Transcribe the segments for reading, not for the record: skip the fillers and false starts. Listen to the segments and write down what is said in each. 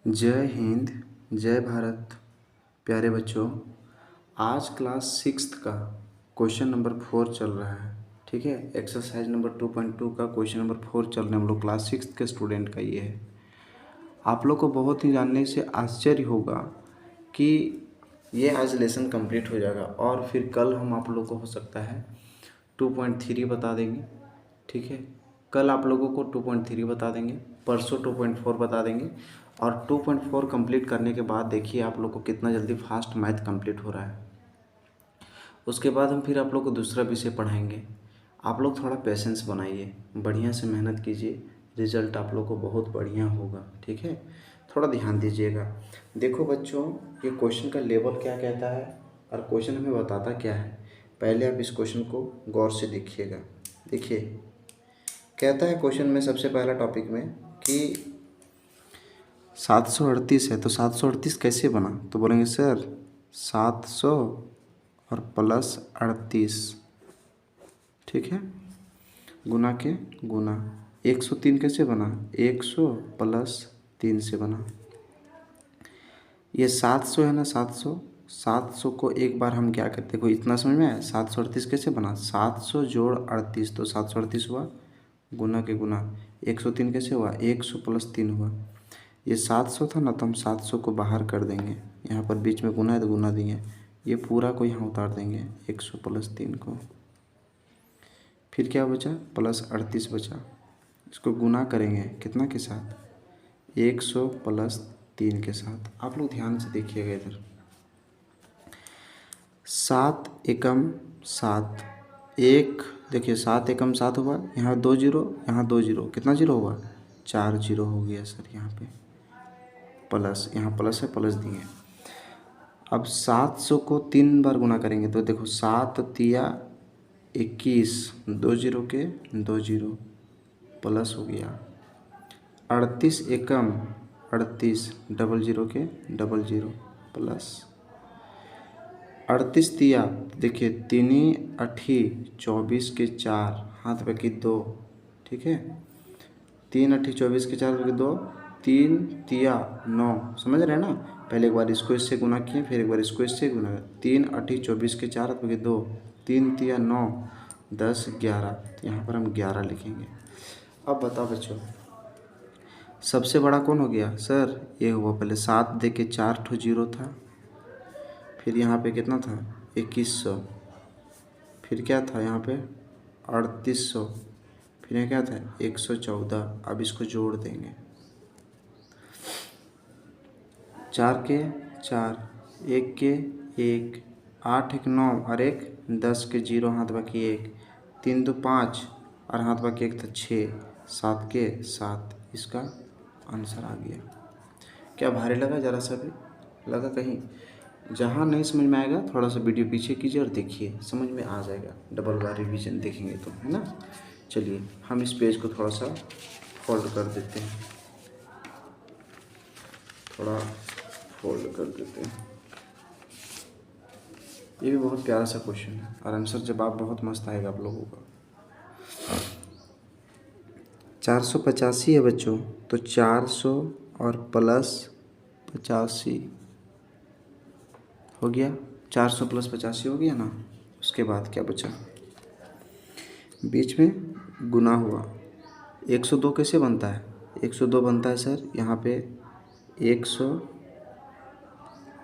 जय हिंद, जय भारत। प्यारे बच्चों, आज क्लास 6th का क्वेश्चन नंबर 4 चल रहा है। ठीक है, एक्सरसाइज नंबर 2.2 का क्वेश्चन नंबर 4 चल रहे हैं। हम लोग क्लास 6th के स्टूडेंट का ये है। आप लोग को बहुत ही जानने से आश्चर्य होगा कि ये आज लेसन कंप्लीट हो जाएगा और फिर कल हम आप लोग को हो सकता है 2.3 बता देंगे। ठीक है, कल आप लोगों को 2.3 बता देंगे, परसों 2.4 बता देंगे और 2.4 कंप्लीट करने के बाद देखिए आप लोग को कितना जल्दी फास्ट मैथ कंप्लीट हो रहा है। उसके बाद हम फिर आप लोग को दूसरा विषय पढ़ाएंगे। आप लोग थोड़ा पेशेंस बनाइए, बढ़िया से मेहनत कीजिए, रिजल्ट आप लोग को बहुत बढ़िया होगा। ठीक है, थोड़ा ध्यान दीजिएगा। देखो बच्चों, ये क्वेश्चन का लेवल क्या कहता है और क्वेश्चन हमें बताता क्या है, पहले आप इस क्वेश्चन को गौर से देखिएगा। देखिए, कहता है क्वेश्चन में सबसे पहला टॉपिक में कि 738 है, तो 738 कैसे बना? तो बोलेंगे सर 700 और प्लस 38, ठीक है, गुना के गुना। 103 कैसे बना? 100 प्लस 3 से बना। ये 700 है ना, 700 को एक बार हम क्या करते हैं, कोई इतना समझ में आया? 738 कैसे बना? 700 जोड़ 38, तो 738 हुआ, गुना के गुना। 103 कैसे हुआ? 100 प्लस 3 हुआ। ये 700 था ना, तो हम 700 को बाहर कर देंगे, यहाँ पर बीच में गुना है तो गुना देंगे, ये पूरा को यहाँ उतार देंगे 100 प्लस 3 को। फिर क्या बचा? प्लस 38 बचा। इसको गुना करेंगे कितना के साथ? 100 प्लस 3 के साथ। आप लोग ध्यान से देखिएगा इधर, 7 एकम 7, एक देखिए 7 एकम 7 हुआ, यहाँ 2 जीरो, यहाँ 2 जीरो, कितना जीरो हुआ? 4 जीरो हो गया सर। यहाँ पे प्लस, यहाँ प्लस है, प्लस दिए। अब 700 को 3 बार गुना करेंगे तो देखो 7 तिया 21, 2 जीरो के 2 जीरो, प्लस हो गया। 38 एकम 38, डबल जीरो के डबल जीरो, प्लस। 38 तिया देखिए 3 अठी 24 के 4, हाथ पे की 2, ठीक है, 3 अठी 24 के 4 के 2, 3 तिया 9, समझ रहे हैं ना? पहले एक बार इसको इससे गुना किए, फिर एक बार इसको इससे गुना। 3 अठी 24 के 4 के 2, 3 तिया 9, 10 11, तो यहाँ पर हम 11 लिखेंगे। अब बताओ बच्चों, सबसे बड़ा कौन हो गया? सर ये हुआ, पहले 7 दे के 4 ठो जीरो था, फिर यहाँ पे कितना था? 2100, फिर क्या था यहाँ पे? 3800, फिर यहाँ क्या था? 114। अब इसको जोड़ देंगे, 4 के 4, 1 के 1, 8 एक 9 और एक 10 के 0, हाथ बाकी 1, 3 2 5 और हाथ बाकी 1 था 6, 7 के 7। इसका आंसर आ गया। क्या भारी लगा? ज़रा सा भी लगा कहीं? जहाँ नहीं समझ में आएगा थोड़ा सा वीडियो पीछे कीजिए और देखिए, समझ में आ जाएगा। डबल बार रिवीजन देखेंगे तो, है ना? चलिए हम इस पेज को थोड़ा सा फोल्ड कर देते हैं, थोड़ा फोल्ड कर देते हैं। ये भी बहुत प्यारा सा क्वेश्चन है और आंसर जवाब बहुत मस्त आएगा आप लोगों का। 485 है बच्चों, तो 400 और प्लस 85 हो गया, 400 प्लस 85 हो गया ना। उसके बाद क्या बचा? बीच में गुना हुआ। 102 कैसे बनता है? 102 बनता है सर यहाँ पे 100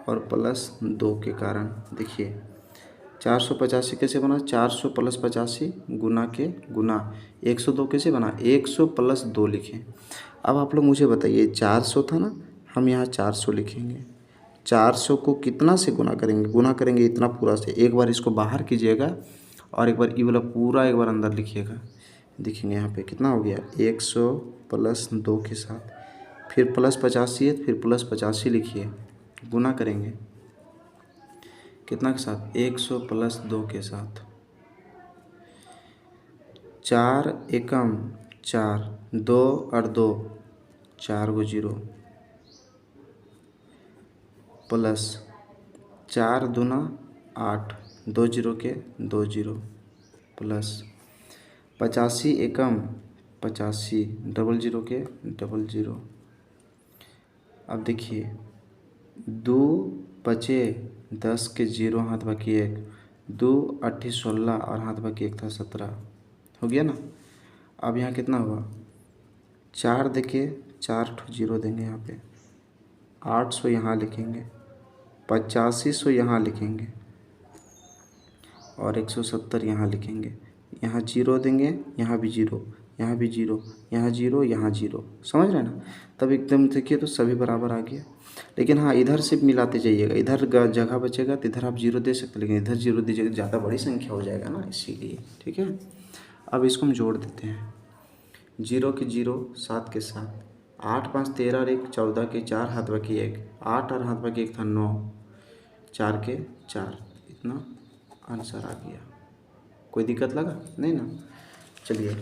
और प्लस 2 के कारण। देखिए 485 कैसे बना? 400 प्लस 85 गुना के गुना। 102 कैसे बना? 100 प्लस 2 लिखें। अब आप लोग मुझे बताइए, 400 था ना, हम यहाँ 400 लिखेंगे। 400 को कितना से गुना करेंगे? गुना करेंगे इतना पूरा से। एक बार इसको बाहर कीजिएगा और एक बार ये वाला पूरा एक बार अंदर लिखिएगा। देखेंगे यहाँ पे कितना हो गया? 100 प्लस 2 के साथ, फिर प्लस 85 है, फिर प्लस 85 लिखिए, गुना करेंगे कितना के साथ? 100 प्लस 2 के साथ। 4 एकम 4, 2 और 2, 4 गो जीरो, प्लस 4 दूना 8, 2 जीरो के 2 जीरो, प्लस 85 एकम 85, डबल जीरो के डबल जीरो, अब देखिए, 2 बचे 10 के 0 हाथ बाकी 1, 2 8 16 और हाथ बाकी 1 था 17, हो गया ना। अब यहाँ कितना हुआ, 4 देखिए, 4 ठो 0 देंगे यहाँ पे, 800 यहाँ लिखेंगे, 8500 यहाँ लिखेंगे और 170 यहाँ लिखेंगे। यहाँ 0 देंगे, यहाँ भी 0, यहाँ भी 0, यहाँ 0, यहाँ 0, समझ रहे हैं ना। तब एकदम देखिए तो सभी बराबर आ गया। लेकिन हाँ, इधर से मिलाते जाइएगा, इधर जगह बचेगा तो इधर आप 0 दे सकते, लेकिन इधर 0 दीजिएगा, ज़्यादा बड़ी संख्या हो जाएगा ना, इसीलिए। ठीक है, अब इसको हम जोड़ देते हैं। 0 के 0, 7 के 7, 8 5 13 और 1 14 के 4 हाथ बाकी 1, 8 और हाथ बाकी 1 था 9, 4 के 4, इतना आंसर आ गया। कोई दिक्कत लगा नहीं ना। चलिए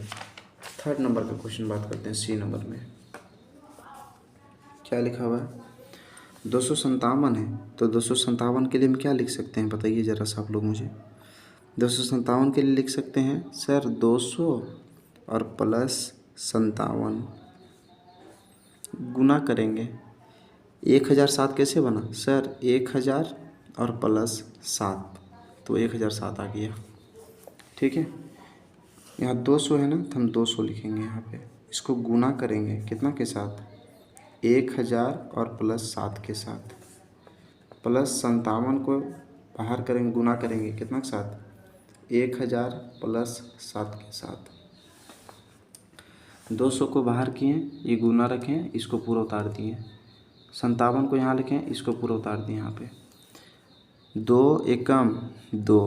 थर्ड नंबर का क्वेश्चन बात करते हैं। सी नंबर में क्या लिखा हुआ है, 257 है, तो 257 के लिए हम क्या लिख सकते हैं बताइए ज़रा सा आप लोग मुझे। 257 के लिए लिख सकते हैं सर 200 और प्लस 57 गुना करेंगे। 1007 कैसे बना सर, 1000 और प्लस 7, तो 1007 आ गया। ठीक है, यहाँ 200 है ना, तो हम 200 लिखेंगे यहाँ पे। इसको गुना करेंगे कितना के साथ, 1000 और प्लस 7 के साथ, प्लस 57 को बाहर करेंगे, गुना करेंगे कितना के साथ, 1000 प्लस 7 के साथ। 200 को बाहर किए, ये गुना रखें, इसको पूरा उतार दिए, 57 को यहाँ लिखें, इसको पूरा उतार दिए यहाँ पे। 2 एकम 2,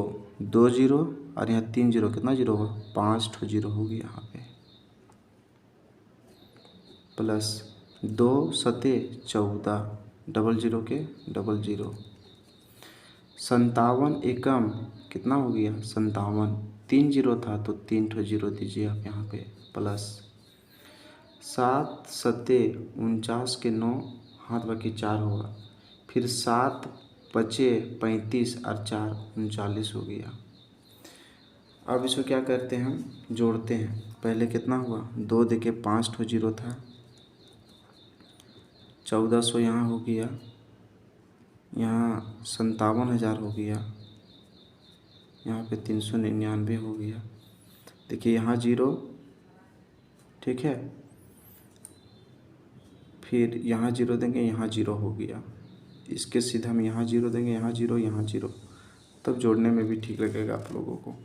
2 0 और यहाँ 3 0, कितना 0 हुआ, 5 ठो 0 हो गया यहाँ पे, प्लस 2 सते 14, डबल 0 के डबल 0, 57 एकम कितना हो गया 57, 3 0 था तो 3 ठो 0 दीजिए आप यहाँ पे, प्लस 7 सते 49 के 9 हाथ बाकी 4 होगा, फिर 7 बचे 35 और 4 39 हो गया। अब इसको क्या करते हैं, हम जोड़ते हैं। पहले कितना हुआ, 2 देके 5 ठो 0 था, 1400 यहाँ हो गया, यहाँ 57,000 हो गया, यहाँ पे 399 हो गया। देखिए यहाँ 0, ठीक है, फिर यहाँ 0 देंगे, यहाँ 0 हो गया, इसके सीधा हम यहाँ 0 देंगे, यहाँ 0, यहाँ 0, तब जोड़ने में भी ठीक लगेगा आप लोगों को।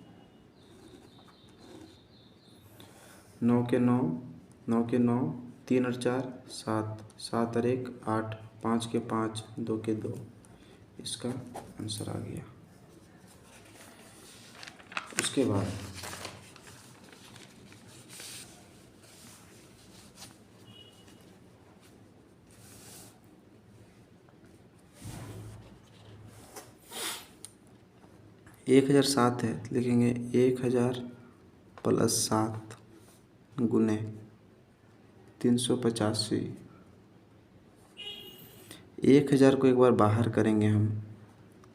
9 के 9, 9 के 9, 3 और 4 7, 7 और 1 8, 5 के 5, 2 के 2, इसका आंसर आ गया। उसके बाद एक 1007 है, लिखेंगे 1000 प्लस 7 गुने 385। 1000 को एक बार बाहर करेंगे, हम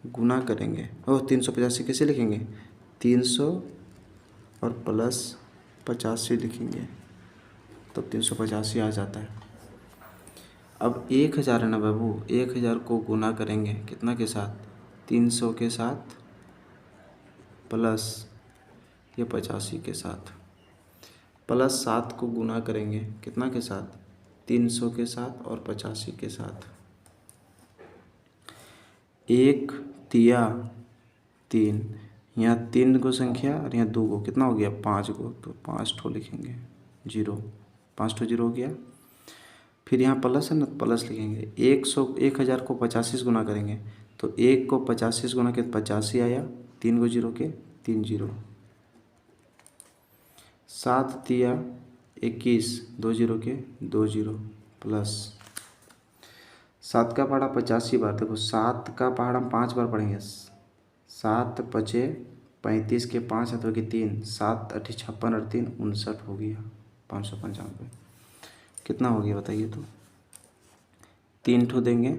गुना करेंगे, और 385 कैसे लिखेंगे, 300 और प्लस 85 लिखेंगे, तब 385 आ जाता है। अब 1000 है ना बाबू, 1000 को गुना करेंगे कितना के साथ, 300 के साथ प्लस ये 85 के साथ, प्लस 7 को गुना करेंगे कितना के साथ, 300 के साथ और 85 के साथ। 1 तिया 3, यहाँ 3 को संख्या और यहाँ 2 को, कितना हो गया 5 को, तो 5 ठो लिखेंगे 0, 5 ठो 0 हो गया। फिर यहाँ प्लस है ना, प्लस लिखेंगे। 1000 को 85 से गुना करेंगे, तो 1 को 85 से गुना के 85 आया, 3 को 0 के 3 0, 7 तिया 21, 2 0 के 2 0, प्लस 7 का पहाड़ा 85 बार, देखो 7 का पहाड़ा हम 5 बार पढ़ेंगे, 7 बचे 35 के 5 हाथों के 3, 7 8 56 और 3 59 हो गया, 595। कितना हो गया बताइए तो, 3 ठो देंगे,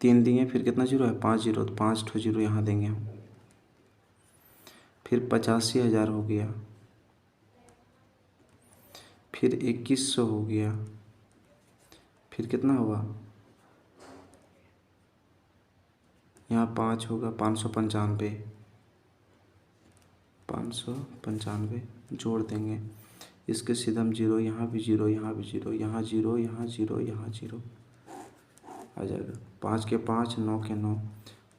3 दिए, फिर कितना 0 है 5 0, तो 5 ठो 0 यहाँ देंगे हम, फिर 85,000 हो गया, फिर 2100 हो गया, फिर कितना हुआ यहाँ 5 होगा 595, 595 जोड़ देंगे। इसके सीधा हम जीरो, यहाँ भी जीरो, यहाँ भी जीरो, यहाँ जीरो, यहाँ जीरो, यहाँ जीरो आ जाएगा। 5 के 5, 9 के 9,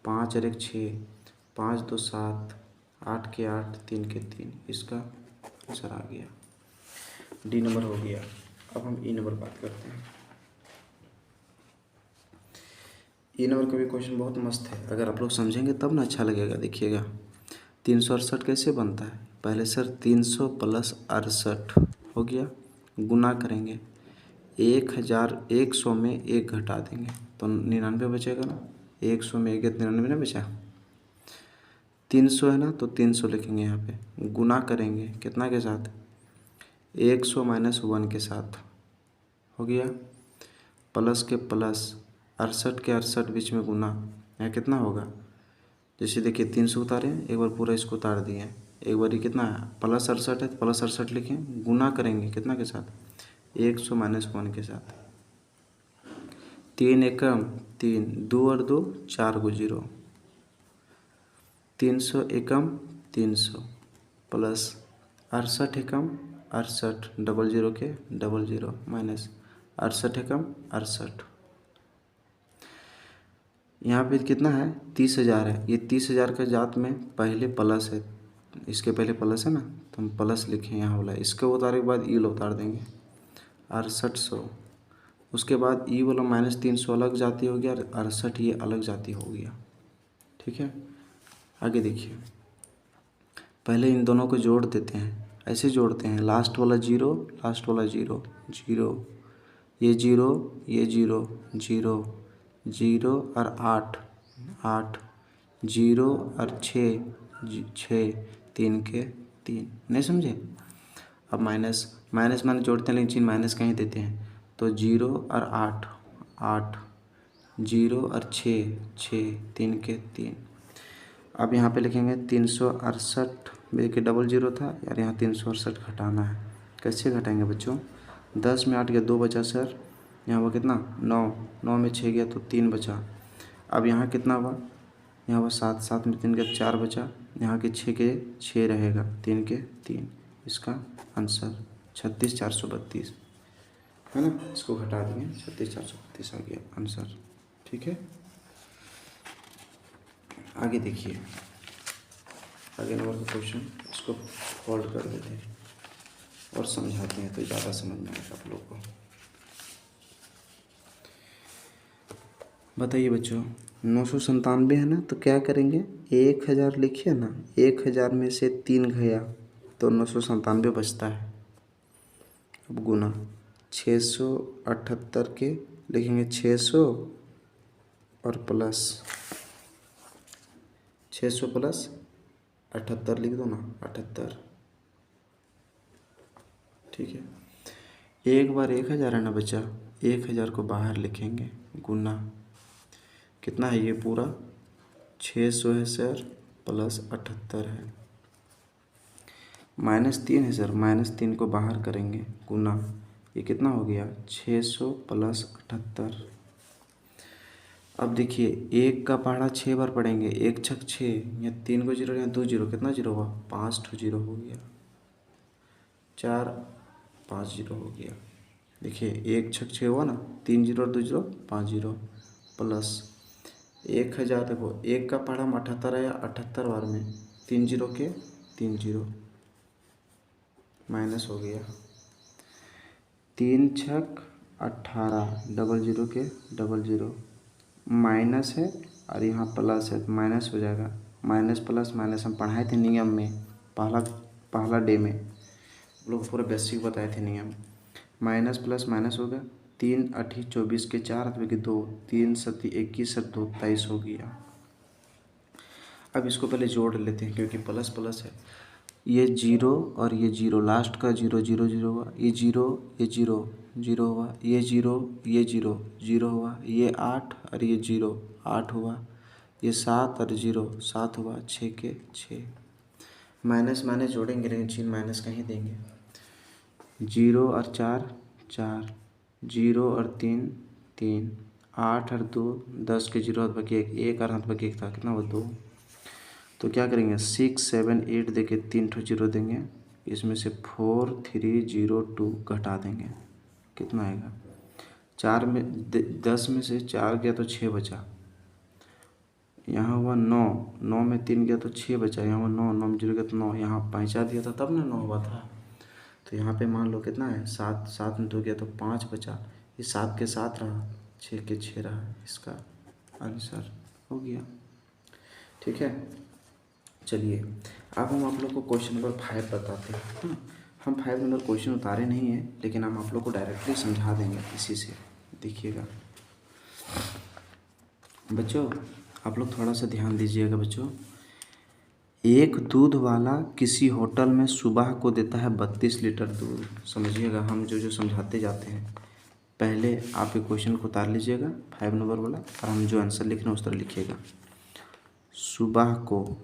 5 और 1 6, 5 2 7, 8 के 8, 3 के 3, इसका आंसर आ गया। डी नंबर हो गया। अब हम ई नंबर बात करते हैं। ई नंबर का भी क्वेश्चन बहुत मस्त है, अगर आप लोग समझेंगे तब ना अच्छा लगेगा। देखिएगा 368 कैसे बनता है। पहले सर 300 प्लस 68 हो गया, गुना करेंगे 1000, 100 में 1 घटा देंगे तो 99 बचेगा ना। 100 में 1 99 ना बचा। 300 है ना तो 300 लिखेंगे यहाँ पे, गुना करेंगे कितना के साथ, 100 माइनस 1 के साथ हो गया, प्लस के प्लस 68 के 68 बीच में गुना, यहाँ कितना होगा। जैसे देखिए 300 उतारे, एक बार पूरा इसको उतार दिए, एक बार ये कितना है प्लस 68 है तो प्लस 68 लिखें, गुना करेंगे कितना के साथ, 100 माइनस 1 के साथ। 3 एकम 3, 2 और 2 4 को 0, 300 एकम 300 प्लस 68 एकम 68, डबल जीरो के डबल जीरो माइनस 68 एकम 68। यहाँ पे कितना है 30,000 है, ये 30,000 का जात में पहले प्लस है, इसके पहले प्लस है ना तो हम प्लस लिखें यहाँ वाला, इसके उतारने के बाद ई वाला उतार देंगे 6800। उसके बाद ई वाला माइनस 300 अलग जाती हो गया और 68 ये अलग जाती हो गया। ठीक है, आगे देखिए, पहले इन दोनों को जोड़ देते हैं, ऐसे जोड़ते हैं, लास्ट वाला जीरो, लास्ट वाला जीरो, जीरो, ये जीरो, ये जीरो, जीरो, जीरो और 8, 8, जीरो और 6, 6, 3 के 3, नहीं समझे। अब माइनस माइनस माइनस जोड़ते हैं लेकिन चिन्ह माइनस कहीं देते हैं, तो जीरो और 8, 8, जीरो और 6, 6, 3 के 3। अब यहाँ पे लिखेंगे 368 के डबल जीरो था यार, यहाँ 368 घटाना है। कैसे घटाएंगे बच्चों, 10 में 8 गया 2 बचा सर, यहाँ हुआ कितना 9, 9 में 6 गया तो 3 बचा। अब यहाँ कितना हुआ, यहाँ हुआ 7, 7 में 3 गया 4 बचा, यहाँ के 6 के 6 रहेगा, 3 के 3, इसका आंसर 36,432 है ना। इसको घटा देंगे 36,432 आ गया आंसर। ठीक है, आगे देखिए, आगे नंबर का क्वेश्चन, इसको फोल्ड कर देते हैं और समझाते हैं तो ज़्यादा समझ में आएगा आप लोग को। बताइए बच्चों, 997 है ना तो क्या करेंगे, 1000 लिखिए ना, 1000 में से 3 गया तो 997 बचता है। अब गुना 678 के लिखेंगे 600 और प्लस 600 प्लस 78 लिख दो ना, 78। ठीक है, एक बार 1000 है ना बच्चा, 1000 को बाहर लिखेंगे, गुना कितना है ये पूरा 600 है सर, प्लस 78 है, -3 है सर, -3 को बाहर करेंगे, गुना ये कितना हो गया 600 प्लस 78। अब देखिए एक का पहाड़ा 6 बार पढ़ेंगे, 1 छक 6, यहाँ 3 को जीरो, यहाँ 2 जीरो, कितना जीरो हुआ 5 ठो जीरो हो गया, 4 5 जीरो हो गया। देखिए 1 छक 6 हुआ ना, 3 जीरो और 2 जीरो 5 जीरो, प्लस 1000, देखो एक का पहाड़ा में 78 आया, 78 बार में 3 जीरो के 3 जीरो, माइनस हो गया 3 छक 18, डबल जीरो के डबल जीरो, माइनस है और यहाँ प्लस है तो माइनस हो जाएगा, माइनस प्लस माइनस हम पढ़ाए थे नियम में, पहला डे में लोग पूरा बेसिक बताए थे नियम। माइनस प्लस माइनस होगा, 3 8 24 के 4 हाथ में के 2, 3 7 21 और 2 23 हो गया। अब इसको पहले जोड़ लेते हैं क्योंकि प्लस प्लस है, ये जीरो और ये जीरो, लास्ट का जीरो जीरो जीरो हुआ, ये जीरो ये जीरो जीरो हुआ, ये जीरो ये जीरो जीरो हुआ, ये 8 और ये जीरो 8 हुआ, ये 7 और जीरो 7 हुआ, 6 के 6, माइनस माइनस जोड़ेंगे लेकिन चिन्ह माइनस कहीं देंगे, 0 और 4 4, 0 और 3 3, 8 और 2 10 के 0 हाथ बाकी 1 और हाथ बाकी 1 था, कितना हुआ 2। तो क्या करेंगे 6 7 8 देके 3 ठो 0 देंगे, इसमें से 4 3 0 2 घटा देंगे, कितना आएगा 4 में 10 में से 4 गया तो 6 बचा, यहाँ हुआ 9 9 में 3 गया तो 6 बचा, यहाँ हुआ 9 9 में 0 गया तो 9, यहाँ पहुँचा दिया था तब ना 9 हुआ था। तो यहाँ पे मान लो कितना है 7 7 में 2 गया तो 5 बचा, ये 7 के 7 रहा, 6 के 6 रहा, इसका आंसर हो गया। ठीक है, चलिए अब हम आप लोग को क्वेश्चन नंबर 5 बताते हैं। हम 5 नंबर क्वेश्चन उतारे नहीं हैं, लेकिन हम आप लोग को डायरेक्टली समझा देंगे इसी से। देखिएगा बच्चों, आप लोग थोड़ा सा ध्यान दीजिएगा बच्चों। एक दूध वाला किसी होटल में सुबह को देता है 32 लीटर दूध। समझिएगा, हम जो जो समझाते जाते हैं, पहले आप ये क्वेश्चन को उतार लीजिएगा 5 नंबर वाला, और हम जो आंसर लिख रहे हैं उस तरह लिखिएगा। सुबह को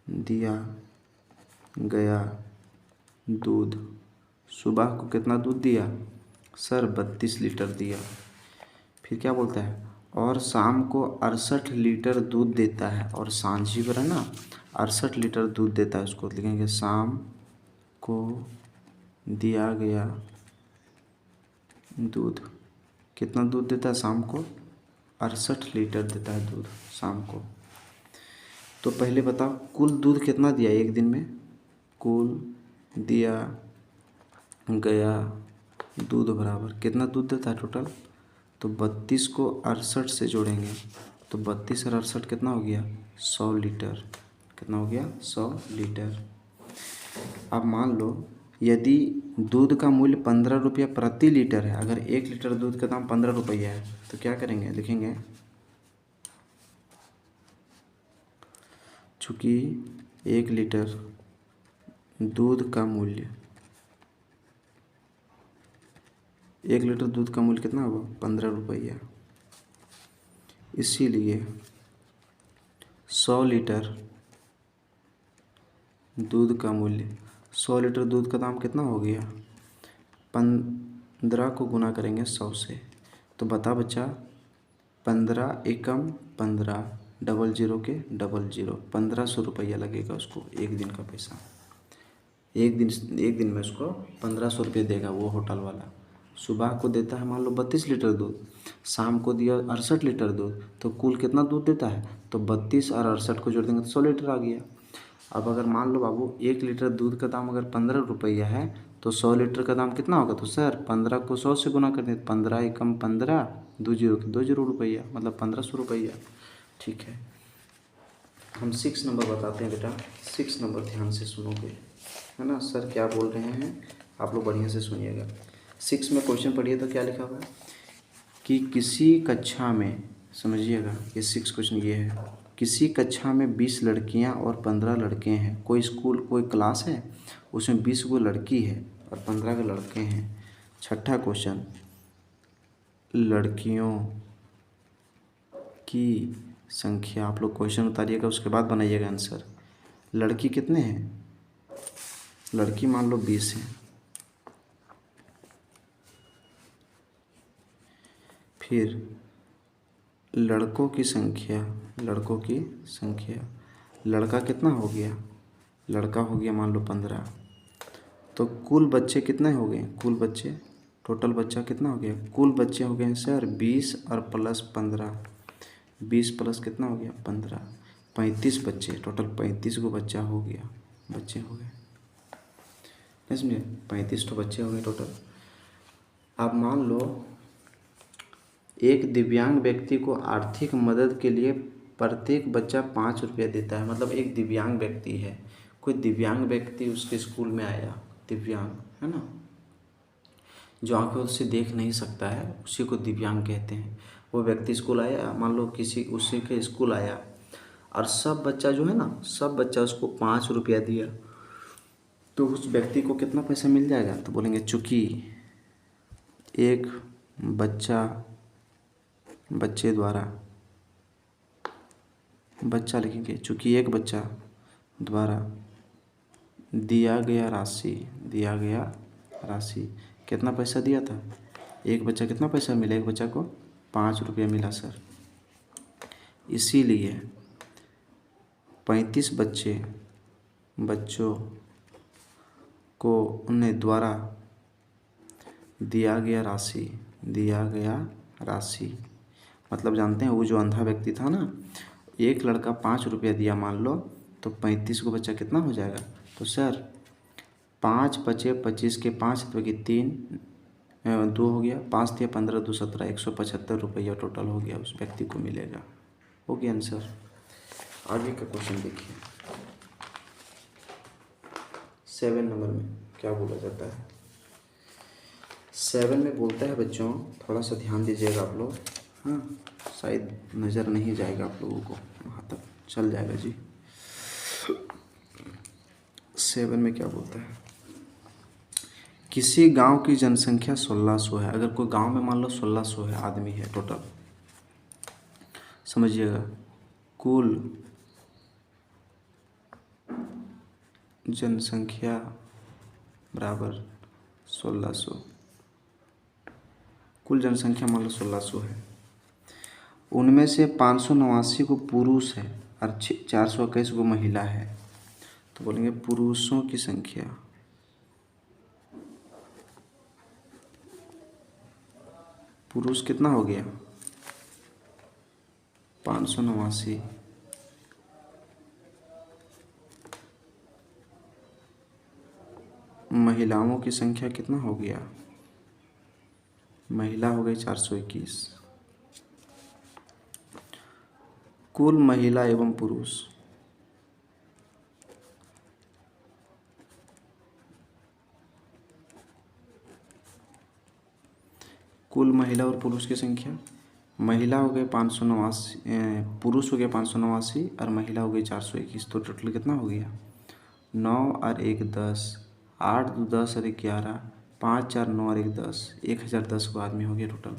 दिया गया दूध, सुबह को कितना दूध दिया सर 32 लीटर दिया। फिर क्या बोलता है, और शाम को 68 लीटर दूध देता है, और सांझी पर है ना 68 लीटर दूध देता है, उसको लिखेंगे शाम को दिया गया दूध, कितना दूध देता है शाम को 68 लीटर देता है दूध शाम को। तो पहले बताओ कुल दूध कितना दिया एक दिन में, कुल दिया गया दूध बराबर कितना दूध देता है टोटल, तो 32 को 68 से जोड़ेंगे तो 32 और 68 कितना हो गया 100 लीटर, कितना हो गया 100 लीटर। अब मान लो यदि दूध का मूल्य 15 रुपया प्रति लीटर है, अगर 1 लीटर दूध का दाम 15 रुपया है तो क्या करेंगे, लिखेंगे चूँकि 1 लीटर दूध का मूल्य 1 लीटर दूध का मूल्य कितना होगा 15 रुपया, इसीलिए 100 लीटर दूध का मूल्य 100 लीटर दूध का दाम कितना हो गया 15 को गुना करेंगे 100 से, तो बता बच्चा 15 एकम 15 डबल जीरो के डबल जीरो 1500 रुपया लगेगा उसको एक दिन का पैसा, एक दिन में उसको 1500 रुपये देगा वो होटल वाला। सुबह को देता है मान लो 32 लीटर दूध, शाम को दिया 68 लीटर दूध, तो कुल कितना दूध देता है, तो 32 और 68 को जोड़ देंगे तो 100 लीटर आ गया। अब अगर मान लो बाबू 1 लीटर दूध का दाम अगर 15 रुपया है तो 100 लीटर का दाम कितना होगा, तो सर 15 को 100 से गुना कर दें, 15 एकम 15 2 जीरो के 2 जीरो रुपया, मतलब 1500 रुपया। ठीक है, हम 6 नंबर बताते हैं बेटा, 6 नंबर ध्यान से सुनोगे, है ना सर क्या बोल रहे हैं आप लोग बढ़िया से सुनिएगा। 6 में क्वेश्चन पढ़िए तो क्या लिखा हुआ है कि किसी कक्षा में, समझिएगा ये 6 क्वेश्चन ये है, किसी कक्षा में 20 लड़कियां और 15 लड़के हैं। कोई स्कूल कोई क्लास है उसमें 20 गो लड़की है और 15 के लड़के हैं। छठा क्वेश्चन, लड़कियों की संख्या, आप लोग क्वेश्चन उतारिएगा उसके बाद बनाइएगा आंसर। लड़की कितने हैं, लड़की मान लो 20 हैं, फिर लड़कों की संख्या, लड़कों की संख्या, लड़का कितना हो गया, लड़का हो गया मान लो 15, तो कुल बच्चे कितने हो गए, कुल बच्चे टोटल बच्चा कितना हो गया, कुल बच्चे हो गए सर 20 और प्लस 15, 20 प्लस कितना हो गया 15, 35 बच्चे, टोटल 35 को बच्चा हो गया, बच्चे हो गए, नहीं समझे 35 तो बच्चे हो गए टोटल। अब मान लो एक दिव्यांग व्यक्ति को आर्थिक मदद के लिए प्रत्येक बच्चा 5 रुपया देता है, मतलब एक दिव्यांग व्यक्ति है, कोई दिव्यांग व्यक्ति उसके स्कूल में आया, दिव्यांग है ना, जो आंखों से देख नहीं सकता है उसी को दिव्यांग कहते हैं। वो व्यक्ति स्कूल आया, मान लो किसी उसी के स्कूल आया और सब बच्चा जो है ना, सब बच्चा उसको 5 रुपया दिया, तो उस व्यक्ति को कितना पैसा मिल जाएगा, तो बोलेंगे चूँकि एक बच्चे द्वारा, बच्चा लिखेंगे चूँकि एक बच्चा द्वारा दिया गया राशि कितना पैसा दिया था, एक बच्चा कितना पैसा मिला, एक बच्चा को 5 रुपया मिला सर। इसीलिए 35 बच्चों को उन्हें द्वारा दिया गया राशि मतलब जानते हैं, वो जो अंधा व्यक्ति था ना, एक लड़का 5 रुपया दिया मान लो, तो 35 को बच्चा कितना हो जाएगा। तो सर 5 बचे 25 के 5 तो कि 3 2 हो गया, 5 दिया 15 2 17, 175 रुपया टोटल हो गया, उस व्यक्ति को मिलेगा। हो गया आंसर। आगे का क्वेश्चन देखिए 7 नंबर में क्या बोला जाता है। 7 में बोलता है बच्चों, थोड़ा सा ध्यान दीजिएगा आप लोग, हाँ शायद नज़र नहीं जाएगा आप लोगों को, वहाँ तक चल जाएगा जी। 7 में क्या बोलता है, किसी गांव की जनसंख्या 1600 है। अगर कोई गांव में मान लो 1600 है, आदमी है टोटल, समझिएगा, कुल जनसंख्या बराबर 1600, कुल जनसंख्या मान लो 1600 है, उनमें से 589 को पुरुष है और 421 को महिला है। तो बोलेंगे पुरुषों की संख्या, पुरुष कितना हो गया 589, महिलाओं की संख्या कितना हो गया, महिला हो गई 421। कुल महिला एवं पुरुष, कुल महिला और पुरुष की संख्या, महिला हो गए 589, पुरुष हो गया 589 और महिला हो गई 421। तो टोटल कितना हो गया 9 और 1 10, 8 2 10 और 11, 5 4 9 और 1 10, 1010 को आदमी हो गया टोटल।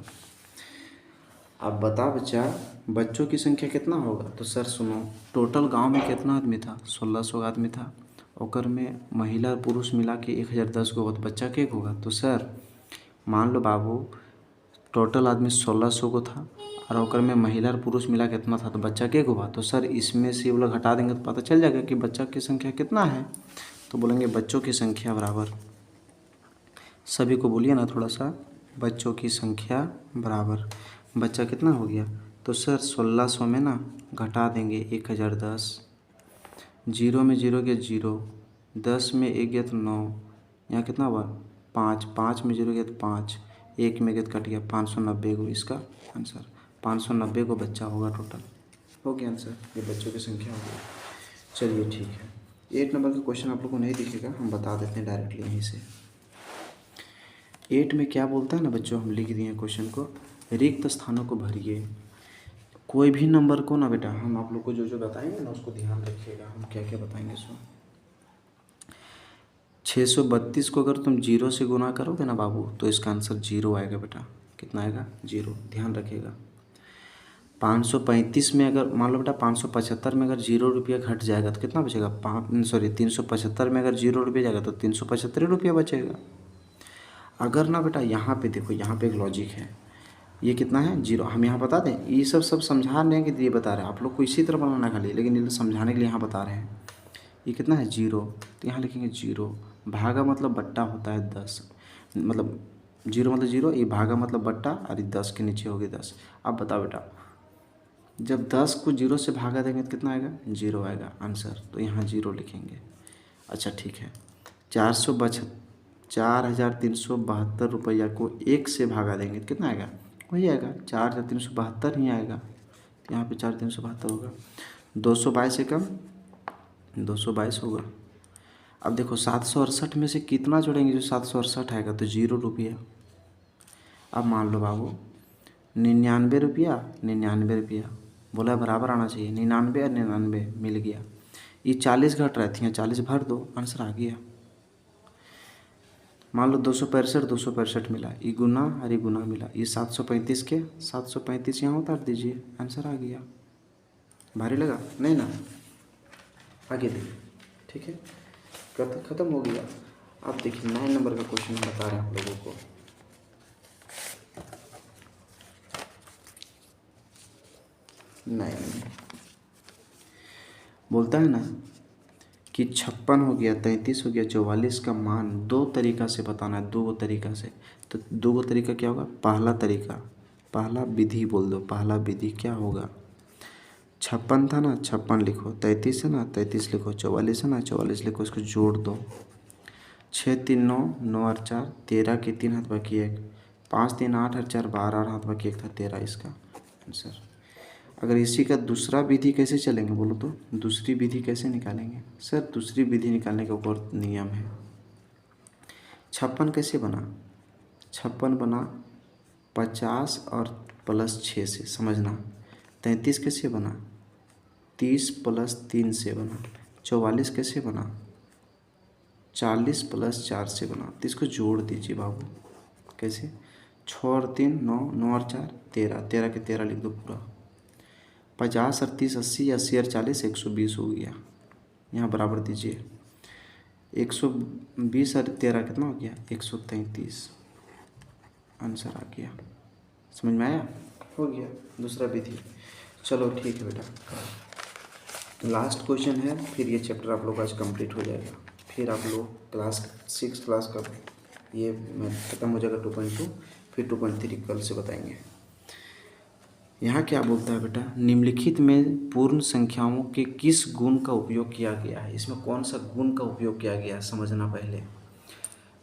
अब बता बच्चा, बच्चों की संख्या कितना होगा। तो सर सुनो, टोटल गांव में कितना आदमी था, 1600 आदमी था, ओकर में महिला पुरुष मिला के 1010 को होगा, तो बच्चा के होगा। तो सर मान लो बाबू, टोटल आदमी 1600 को था और ओकर में महिला और पुरुष मिला कितना था, तो बच्चा के होगा। तो सर इसमें से वो लोग हटा देंगे तो पता चल जाएगा कि बच्चा की संख्या कितना है। तो बोलेंगे बच्चों की संख्या बराबर, सभी को बोलिए ना थोड़ा सा, बच्चों की संख्या बराबर बच्चा कितना हो गया। तो सर 1600 में ना घटा देंगे 1010, 0 में 0 गया 0, 10 में 1 गया तो 9, यहाँ कितना हुआ 5, 5 में 0 गया तो 5, 1 में गया तो कट गया, 590 को इसका आंसर, 590 को बच्चा होगा टोटल। हो गया आंसर, ये बच्चों की संख्या हो गई। चलिए ठीक है, 8 नंबर का क्वेश्चन आप लोग को नहीं दिखेगा, हम बता देते हैं डायरेक्टली यहीं से। 8 में क्या बोलता है ना बच्चों, हम लिख दिए क्वेश्चन को, रिक्त स्थानों को भरिए। कोई भी नंबर को ना बेटा, हम आप लोग को जो जो बताएंगे ना उसको ध्यान रखिएगा, हम क्या क्या बताएंगे। सो 632 को अगर तुम 0 से गुना करोगे ना बाबू, तो इसका आंसर 0 आएगा बेटा। कितना आएगा 0, ध्यान रखिएगा। 535 में अगर मान लो बेटा 575 में अगर 0 रुपया घट जाएगा तो कितना बचेगा, 375 में अगर 0 रुपया जाएगा तो 375 रुपया बचेगा। अगर ना बेटा यहाँ पे देखो, यहाँ पे एक लॉजिक है, ये कितना है 0, हम यहाँ बता दें, ये सब समझा रहे हैं कि ये बता रहे हैं आप लोग को इसी तरह बनाना खाली, लेकिन ये समझाने के लिए यहाँ बता रहे हैं। ये कितना है 0, तो यहाँ लिखेंगे 0, भागा मतलब बट्टा होता है 10, मतलब 0 मतलब 0, ये भागा मतलब बट्टा, और 10 के नीचे होगी 10। अब बताओ बेटा, जब 10 को 0 से भागा देंगे तो कितना आएगा 0 आएगा आंसर, तो यहाँ 0 लिखेंगे। अच्छा ठीक है, 4372 रुपया को 1 से भागा देंगे तो कितना आएगा, वही आएगा 4372 ही आएगा, तो यहाँ पे 4372 होगा। 222 से कम 222 होगा। अब देखो 768 में से कितना जोड़ेंगे जो 768 आएगा, तो 0 रुपया। अब मान लो बाबू 99 रुपया 99 रुपया, बोला बराबर आना चाहिए, 99 और 99 मिल गया। ये 40 घट रही थी, यहाँ 40 भर दो, आंसर आ गया। मान लो 265 मिला, ये गुना और ये गुना मिला, ये 735 के 735 यहाँ उतार दीजिए, आंसर आ गया। भारी लगा नहीं ना, आगे देखिए ठीक है, खत्म हो गया। अब देखिए 9 नंबर का क्वेश्चन बता रहे हैं आप लोगों को। नहीं, बोलता है ना कि 56 हो गया, 33 हो गया, 44 का मान दो तरीका से बताना है, दो तरीका से। तो दो तरीका क्या होगा? पहला तरीका, पहला विधि बोल दो, पहला विधि क्या होगा? 56 था ना, 56 लिखो, 33 है ना, 33 लिखो, 44 है ना, 44 लिखो, इसको जोड़ दो। 6 3 9, 9 और 4 13 के 3 हाथ बाकी 1, 5 3 8 और 4 12 और हाथ बाकी 1 था, 13 इसका आंसर। अगर इसी का दूसरा विधि कैसे चलेंगे बोलो तो? दूसरी विधि कैसे निकालेंगे? सर दूसरी विधि निकालने का और नियम है। 56 कैसे बना? 56 बना 50 और प्लस 6 से, समझना। 33 कैसे बना? 30 प्लस 3 से बना। 44 कैसे बना? 40 प्लस 4 से बना। तो इसको जोड़ दीजिए बाबू। कैसे? 6 और 3 9, 9 और 4 13, 13 के 13 लिख दो पूरा। 50 और 30 80, 80 और 40 120 हो गया। यहाँ बराबर दीजिए। 120 और 13 कितना हो गया? 133 आंसर आ गया। समझ में आया? हो गया दूसरा विधि। चलो ठीक है बेटा, लास्ट क्वेश्चन है, फिर ये चैप्टर आप लोग आज कंप्लीट हो जाएगा। फिर आप लोग क्लास 6 क्लास का ये ख़त्म हो जाएगा 2.2, फिर 2.3 कल से बताएंगे। यहाँ क्या बोलता है बेटा? निम्नलिखित में पूर्ण संख्याओं के किस गुण का उपयोग किया गया है? इसमें कौन सा गुण का उपयोग किया गया है समझना पहले।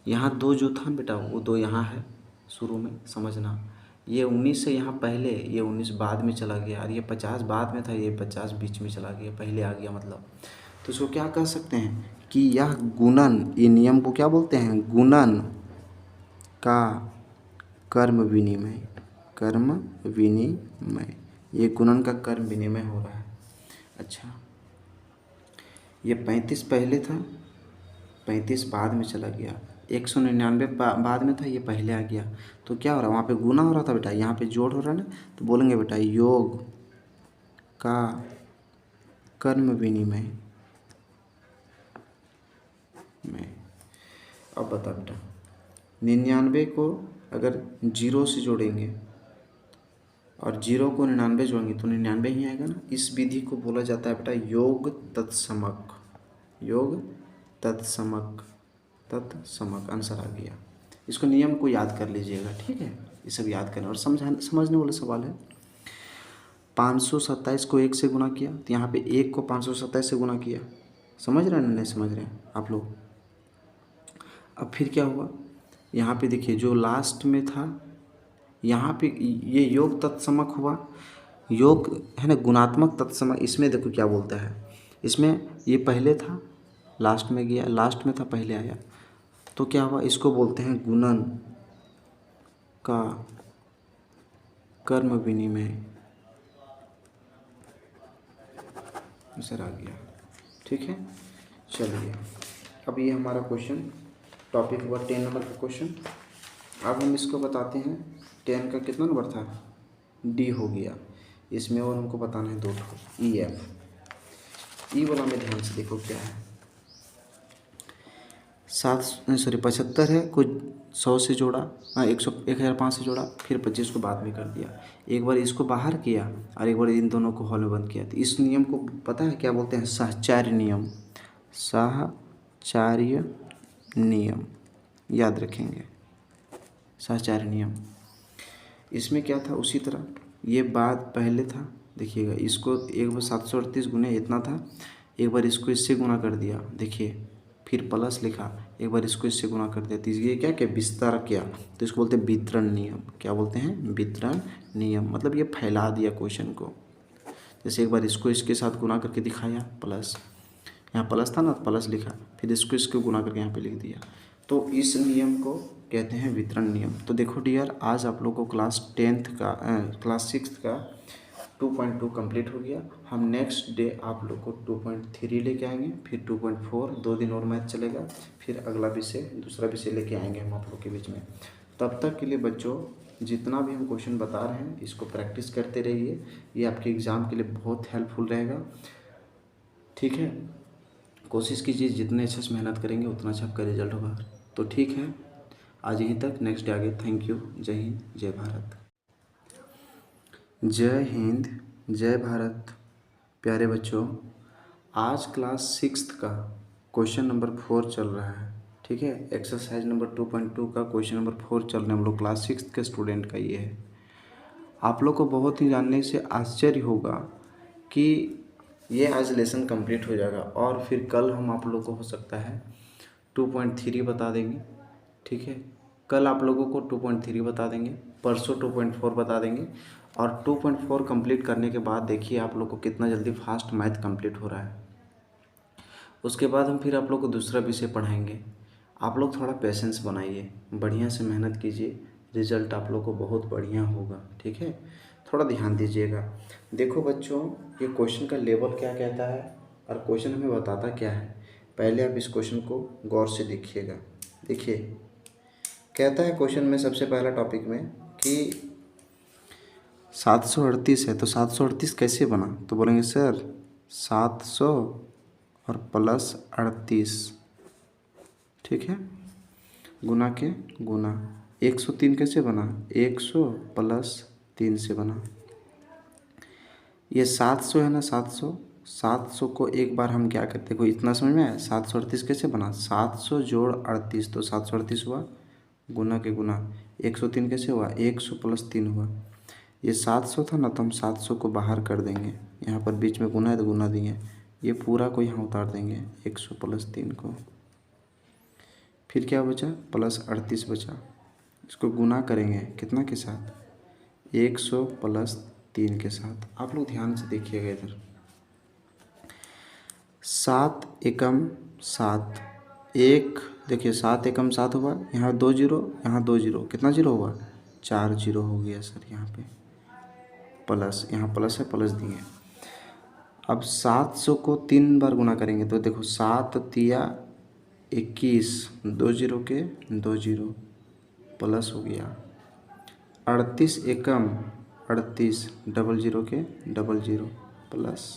यहाँ 2 जो था बेटा वो 2 यहाँ है शुरू में, समझना। ये 19 से यहाँ पहले, ये 19 बाद में चला गया, और ये 50 बाद में था, ये 50 बीच में चला गया, पहले आ गया मतलब। तो इसको क्या कह सकते हैं कि यह गुणन, ये नियम को क्या बोलते हैं? गुणन का कर्म विनिमय, कर्म विनिमय, ये गुणन का कर्म विनिमय हो रहा है। अच्छा, ये 35 पहले था, 35 बाद में चला गया, 199 बाद में था, ये पहले आ गया। तो क्या हो रहा है? वहाँ पे गुना हो रहा था बेटा, यहाँ पे जोड़ हो रहा है ना। तो बोलेंगे बेटा योग का कर्म विनिमय में। अब बता बेटा, 99 को अगर 0 से जोड़ेंगे और 0 को 99 जोड़ेंगे तो 99 ही आएगा ना। इस विधि को बोला जाता है बेटा योग तत्समक, योग तत्समक, तत्समक आंसर आ गया। इसको नियम को याद कर लीजिएगा, ठीक है? ये सब याद करना और समझने वाला सवाल है। 527 को 1 से गुना किया, तो यहाँ पे 1 को 527 से गुना किया। समझ रहे हैं नहीं समझ रहे हैं आप लोग? अब फिर क्या हुआ? यहाँ पे देखिए जो लास्ट में था, यहाँ पे ये योग तत्समक हुआ। योग है ना गुणात्मक तत्समक। इसमें देखो क्या बोलता है, इसमें ये पहले था लास्ट में गया, लास्ट में था पहले आया, तो क्या हुआ? इसको बोलते हैं गुणन का कर्म विनिमय। आंसर आ गया, ठीक है? चलिए अब ये हमारा क्वेश्चन टॉपिक हुआ 10 नंबर का क्वेश्चन। अब हम इसको बताते हैं 10 का कितना नंबर था? डी हो गया इसमें, और हमको बताना है 2 ई एफ। ई वाला में ध्यान से देखो क्या है। 75 है, कुछ 100 से जोड़ा, 1005 से जोड़ा, फिर 25 को बाद में कर दिया। एक बार इसको बाहर किया और एक बार इन दोनों को हॉल में बंद किया। तो इस नियम को पता है क्या बोलते हैं? साहचर्य नियम, साहचर्य नियम याद रखेंगे, साहचर्य नियम। इसमें क्या था? उसी तरह ये बात पहले था, देखिएगा इसको एक बार 738 गुने इतना था, एक बार इसको इससे गुना कर दिया, देखिए फिर प्लस लिखा, एक बार इसको इससे गुना कर दिया, तो ये क्या क्या विस्तार किया, तो इसको बोलते हैं वितरण नियम। क्या बोलते हैं? वितरण नियम। मतलब ये फैला दिया क्वेश्चन को। जैसे एक बार इसको इसके साथ गुना करके दिखाया, प्लस, यहाँ प्लस था ना प्लस लिखा, फिर इसको इसको गुना करके यहाँ पे लिख दिया। तो इस नियम को कहते हैं वितरण नियम। तो देखो डियर, आज आप लोग को क्लास 10th का क्लास 6th का 2.2 कंप्लीट हो गया। हम नेक्स्ट डे आप लोग को 2.3 लेके आएंगे, फिर 2.4, 2 दिन और मैथ चलेगा, फिर अगला विषय दूसरा विषय लेके आएंगे हम आप लोग के बीच में। तब तक के लिए बच्चों, जितना भी हम क्वेश्चन बता रहे हैं इसको प्रैक्टिस करते रहिए, ये आपके एग्ज़ाम के लिए बहुत हेल्पफुल रहेगा, ठीक है? कोशिश कीजिए जितने अच्छे से मेहनत करेंगे उतना अच्छा आपका रिजल्ट होगा। तो ठीक है, आज यहीं तक, नेक्स्ट डे आगे। Thank you. जय हिंद, जय भारत। जय हिंद, जय भारत प्यारे बच्चों, आज क्लास सिक्स्थ का क्वेश्चन नंबर 4 चल रहा है। ठीक है, एक्सरसाइज नंबर 2.2 का क्वेश्चन नंबर 4 चल रहा है। हम लोग क्लास सिक्स्थ के स्टूडेंट का ये है। आप लोग को बहुत ही जानने से आश्चर्य होगा कि ये आज लेसन कंप्लीट हो जाएगा और फिर कल हम आप लोग को हो सकता है 2.3 बता देंगे। ठीक है, कल आप लोगों को 2.3 बता देंगे, परसों 2.4 बता देंगे और 2.4 कंप्लीट करने के बाद देखिए आप लोग को कितना जल्दी फास्ट मैथ कंप्लीट हो रहा है। उसके बाद हम फिर आप लोग को दूसरा विषय पढ़ाएंगे। आप लोग थोड़ा पेशेंस बनाइए, बढ़िया से मेहनत कीजिए, रिजल्ट आप लोग को बहुत बढ़िया होगा। ठीक है, थोड़ा ध्यान दीजिएगा। देखो बच्चों, ये क्वेश्चन का लेवल क्या कहता है और क्वेश्चन हमें बताता क्या है, पहले आप इस क्वेश्चन को गौर से देखिएगा। देखिए, कहता है क्वेश्चन में सबसे पहला टॉपिक में कि 738 है, तो 738 कैसे बना? तो बोलेंगे सर 700 और प्लस 38, ठीक है, गुना के गुना। 103 कैसे बना? 100 प्लस 3 से बना। ये 700 है ना, 700 को एक बार हम क्या करते हैं, कोई इतना समझ में आया? 738 कैसे बना? 700 जोड़ 38, तो 738 हुआ, गुना के गुना। 103 कैसे हुआ? 100 प्लस 3 हुआ। ये 700 था ना, तो हम 700 को बाहर कर देंगे, यहाँ पर बीच में गुना है तो गुना देंगे, ये पूरा को यहाँ उतार देंगे 100 प्लस 3 को। फिर क्या बचा? प्लस 38 बचा। इसको गुना करेंगे कितना के साथ? 100 प्लस 3 के साथ। आप लोग ध्यान से देखिएगा इधर, 7 एकम 7, एक देखिए 7 एकम 7 हुआ, यहाँ 2 जीरो, यहाँ 2 जीरो, कितना जीरो हुआ? 4 जीरो हो गया सर यहाँ पे। प्लस, यहाँ प्लस है, प्लस दिए। अब 700 को 3 बार गुना करेंगे तो देखो 7 तिया 21, 2 जीरो के 2 जीरो, प्लस हो गया। 38 एकम 38, डबल जीरो के डबल जीरो, प्लस।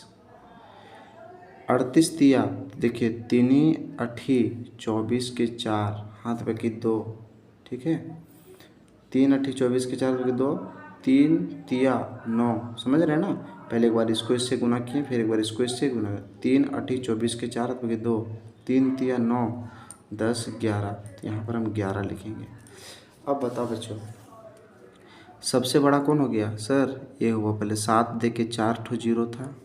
38 तिया देखिए 3 अठी 24 के 4, हाथ पे की 2, ठीक है, 3 अठी 24 के 4 के 2, 3 तिया 9, समझ रहे हैं ना? पहले एक बार इसको इससे गुना किए, फिर एक बार इसको इससे गुना। 3 अठी 24 के 4 हाथ पे की 2, 3 तिया 9, 10 11, तो यहाँ पर हम 11 लिखेंगे। अब बताओ बच्चों, सबसे बड़ा कौन हो गया? सर ये हुआ, पहले 7 दे के 4 ठो जीरो था,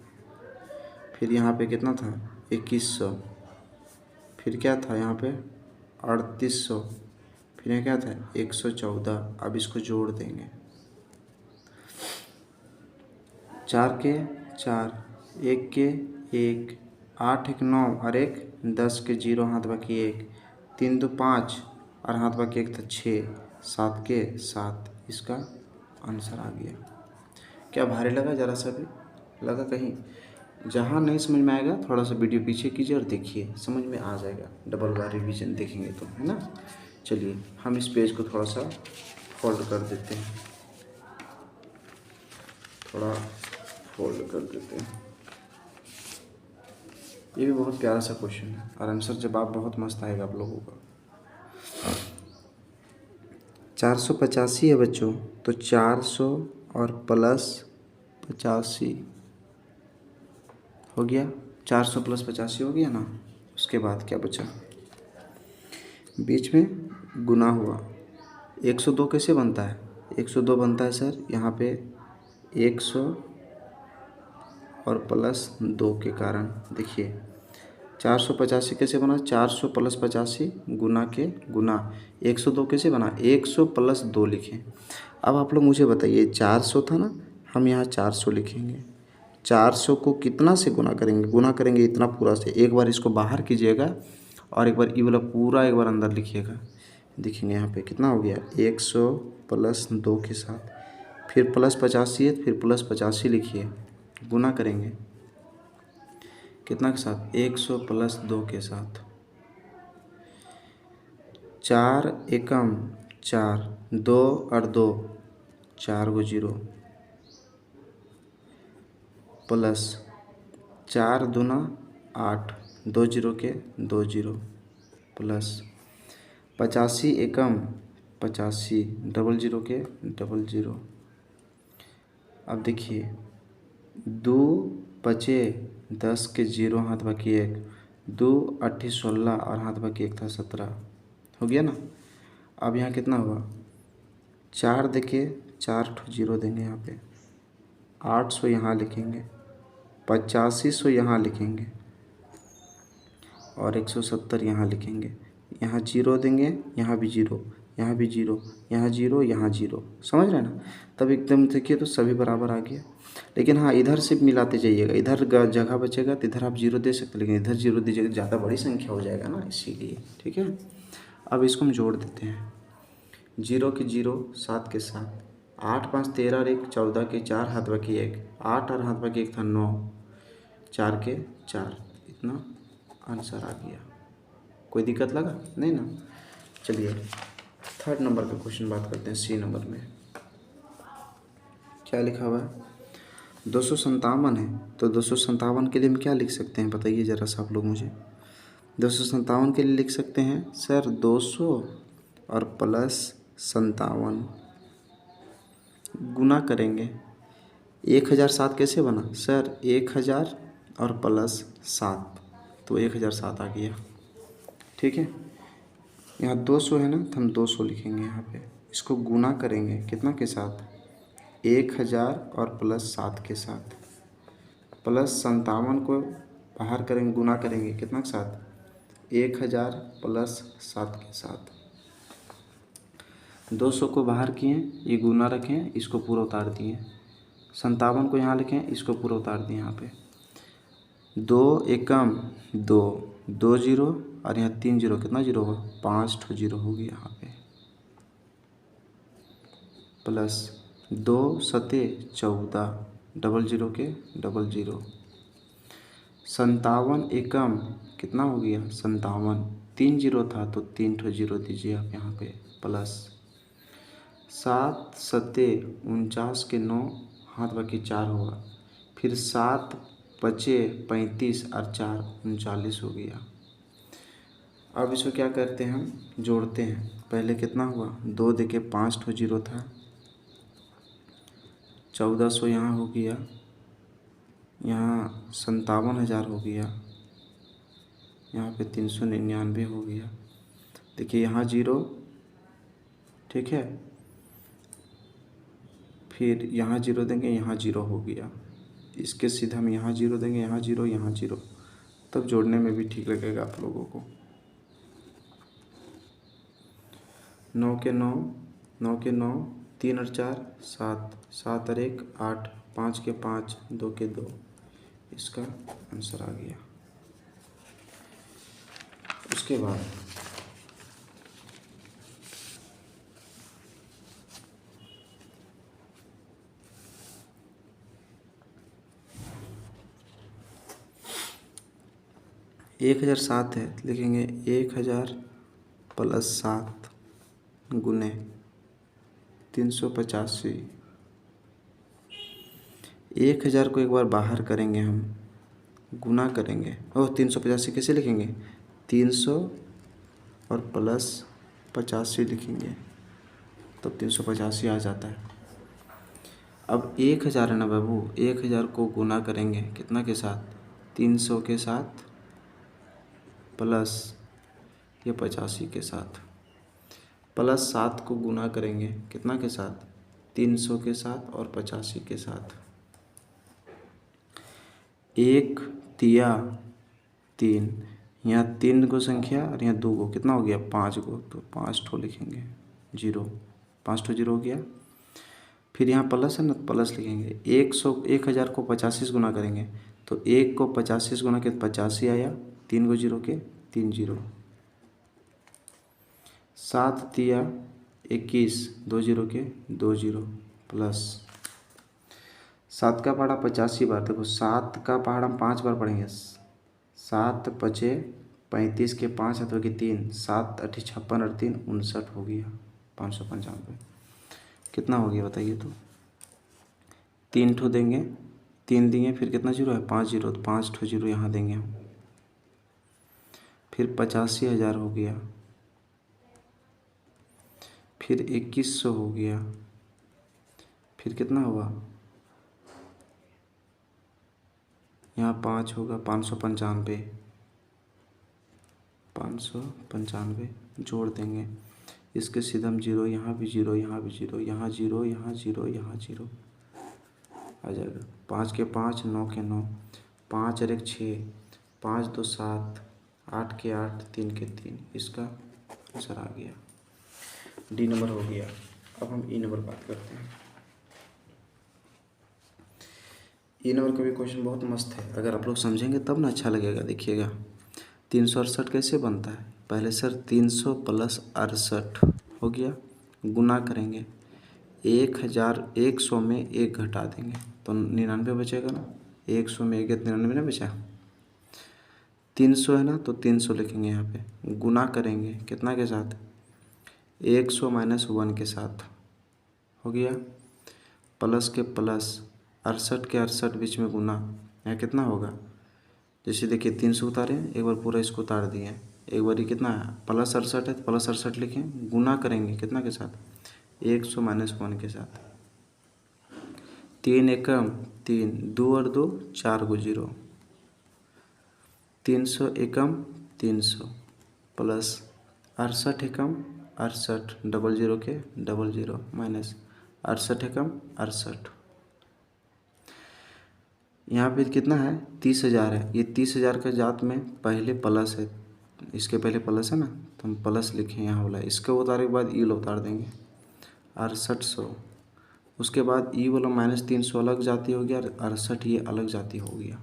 फिर यहाँ पे कितना था? 2100, फिर क्या था यहाँ पे? 3800, फिर यहाँ क्या था? 114। अब इसको जोड़ देंगे, 4 के 4, 1 के 1, 8 एक 9 और 1 10 के 0, हाथ बाकी 1, 3 2 5 और हाथ बाकी 1 था 6, 7 के 7। इसका आंसर आ गया। क्या भारी लगा? ज़रा सा भी लगा कहीं? जहाँ नहीं समझ में आएगा थोड़ा सा वीडियो पीछे कीजिए और देखिए, समझ में आ जाएगा। डबल बार रिवीजन देखेंगे तो, है ना? चलिए हम इस पेज को थोड़ा सा फोल्ड कर देते हैं, थोड़ा फोल्ड कर देते हैं। ये भी बहुत प्यारा सा क्वेश्चन है और आंसर जवाब बहुत मस्त आएगा आप लोगों का। 485 है बच्चों, तो 400 और प्लस 85 हो गया, 400 प्लस 85 हो गया ना। उसके बाद क्या बचा? बीच में गुना हुआ। 102 कैसे बनता है? 102 बनता है सर यहाँ पे 100 और प्लस 2 के कारण। देखिए 485 कैसे बना? 400 प्लस 85 गुना के गुना। 102 कैसे बना? 100 प्लस 2 लिखें। अब आप लोग मुझे बताइए, 400 था ना, हम यहाँ 400 लिखेंगे। 400 को कितना से गुना करेंगे? गुना करेंगे इतना पूरा से। एक बार इसको बाहर कीजिएगा और एक बार ये वाला पूरा एक बार अंदर लिखिएगा। देखेंगे यहाँ पे कितना हो गया? 100 प्लस 2 के साथ, फिर प्लस 85 है, फिर प्लस 85 लिखिए, गुना करेंगे कितना के साथ? 100 प्लस 2 के साथ। 4 एकम 4, 2 और 2 4 गो जीरो, प्लस 4 दूना 8, 2 जीरो के 2 जीरो, प्लस 85 एकम 85, डबल जीरो के डबल जीरो। अब देखिए दो बचे 10 के 0 हाथ बाकी 1, 2 8 16 और हाथ बाकी 1 था 17, हो गया ना। अब यहाँ कितना हुआ, 4 देके 4 ठो 0 देंगे यहाँ पे, 800 यहाँ लिखेंगे, 8500 यहाँ लिखेंगे और 170 यहाँ लिखेंगे। यहाँ 0 देंगे, यहाँ भी 0, यहाँ भी 0, यहाँ 0, यहाँ 0, समझ रहे हैं ना। तब एकदम देखिए तो सभी बराबर आ गया। लेकिन हाँ, इधर से मिलाते जाइएगा, इधर जगह बचेगा तो इधर आप 0 दे सकते, लेकिन इधर 0 दीजिएगा ज़्यादा बड़ी संख्या हो जाएगा ना, इसीलिए। ठीक है, अब इसको हम जोड़ देते हैं। 0 के 0, 7 के 7, 8 5 13 और 1 14 के 4 हाथ बाकी 1, 8 और हाथ बाकी 1 था 9, 4 के 4, इतना आंसर आ गया। कोई दिक्कत लगा नहीं ना। चलिए थर्ड नंबर का क्वेश्चन बात करते हैं। सी नंबर में क्या लिखा हुआ है, 257 है, तो 257 के लिए हम क्या लिख सकते हैं बताइए ज़रा सा आप लोग मुझे। 257 के लिए लिख सकते हैं सर 200 और प्लस 57 गुना करेंगे। 1007 कैसे बना सर, 1000 और प्लस 7, तो 1007 आ गया। ठीक है, यहाँ 200 है ना, तो हम 200 लिखेंगे यहाँ पे। इसको गुना करेंगे कितना के साथ, 1000 और प्लस 7 के साथ, प्लस 57 को बाहर करेंगे, गुना करेंगे कितना के साथ, 1000 प्लस 7 के साथ। 200 को बाहर किए, ये गुना रखें, इसको पूरा उतार दिए, 57 को यहाँ लिखें, इसको पूरा उतार दिए यहाँ पे। 2 एकम 2, 2 0 और यहाँ 3 0, कितना 0 होगा, 5 ठो 0 होगी यहाँ पे, प्लस 2 सते 14, डबल 0 के डबल 0, 57 एकम कितना हो गया 57, 3 0 था तो 3 ठो 0 दीजिए आप यहाँ पे, प्लस 7 सते 49 के 9 हाथ बाकी 4 होगा, फिर 7 बचे 35 और 4 39 हो गया। अब इसको क्या करते हैं, हम जोड़ते हैं। पहले कितना हुआ, 2 देके 5 ठो 0 था, 1400 यहाँ हो गया, यहाँ 57,000 हो गया, यहाँ पे 399 हो गया। देखिए यहाँ 0, ठीक है, फिर यहाँ 0 देंगे, यहाँ 0 हो गया, इसके सीधा हम यहाँ 0 देंगे, यहाँ 0, यहाँ 0, तब जोड़ने में भी ठीक लगेगा आप लोगों को। 9 के 9, 9 के 9, 3 और 4 7, 7 और 1 8, 5 के 5, 2 के 2, इसका आंसर आ गया। उसके बाद एक 1007 है, लिखेंगे 1000 प्लस 7 गुने 385। 1000 को एक बार बाहर करेंगे, हम गुना करेंगे, ओह 385 कैसे लिखेंगे, 300 और प्लस 85 लिखेंगे, तब 385 आ जाता है। अब 1000 है ना बाबू, 1000 को गुना करेंगे कितना के साथ, 300 के साथ प्लस ये 85 के साथ, प्लस 7 को गुना करेंगे कितना के साथ, 300 के साथ और 85 के साथ। 1 तिया 3, यहाँ 3 को संख्या और यहाँ 2 को, कितना हो गया 5 को, तो 5 ठो लिखेंगे 0, 5 ठो 0 हो गया। फिर यहाँ प्लस है ना, प्लस लिखेंगे। 1000 को 85 गुना करेंगे, तो 1 को 85 गुना के 85 आया, 3 को 0 के 3 0, 7 तिया 21, 2 0 के 2 0, प्लस 7 का पहाड़ा 85 बार, देखो 7 का पहाड़ा हम 5 बार पढ़ेंगे, 7 बचे 35 के 5 अथवा कि 3, 7 8 56 और 3 59 हो गया, 595। कितना हो गया बताइए तो, 3 ठो देंगे, 3 दिए, फिर कितना 0 है 5 0, तो 5 ठो 0 यहाँ देंगे हम, फिर 85,000 हो गया, फिर 2100 हो गया, फिर कितना हुआ यहाँ 5 होगा 595, 595 जोड़ देंगे। इसके सीधा हम जीरो, यहाँ भी जीरो, यहाँ भी जीरो, यहाँ जीरो, यहाँ जीरो, यहाँ जीरो आ जाएगा। 5 के 5, 9 के 9, 5 और 1 6, 5 2 7, 8 के 8, 3 के 3, इसका आंसर आ गया। डी नंबर हो गया। अब हम ई नंबर बात करते हैं। ई नंबर का भी क्वेश्चन बहुत मस्त है, अगर आप लोग समझेंगे तब ना अच्छा लगेगा। देखिएगा 368 कैसे बनता है। पहले सर 300 प्लस 68 हो गया, गुना करेंगे 1000, 100 में 1 घटा देंगे तो 99 बचेगा ना। 100 में 1 गया 99 ना बचा। 300 है ना तो 300 लिखेंगे यहाँ पे, गुना करेंगे कितना के साथ, 100 माइनस 1 के साथ हो गया, प्लस के प्लस 68 के 68 बीच में गुना, यहाँ कितना होगा। जैसे देखिए 300 उतारे, एक बार पूरा इसको उतार दिए, एक बार ये कितना है प्लस 68 है तो प्लस 68 लिखें, गुना करेंगे कितना के साथ, 100 माइनस 1 के साथ। 3 एकम 3, 2 और 2 4 को 0, 300 एकम 300 प्लस 68 एकम 68, डबल जीरो के डबल जीरो माइनस 68 एकम 68। यहाँ पे कितना है 30,000 है, ये 30,000 का जात में पहले प्लस है, इसके पहले प्लस है ना तो हम प्लस लिखें यहाँ वाला, इसके उतारने के बाद ई वाला उतार देंगे 6800। उसके बाद ई वाला -300 अलग जाती हो गया और 68 ये अलग जाती हो गया।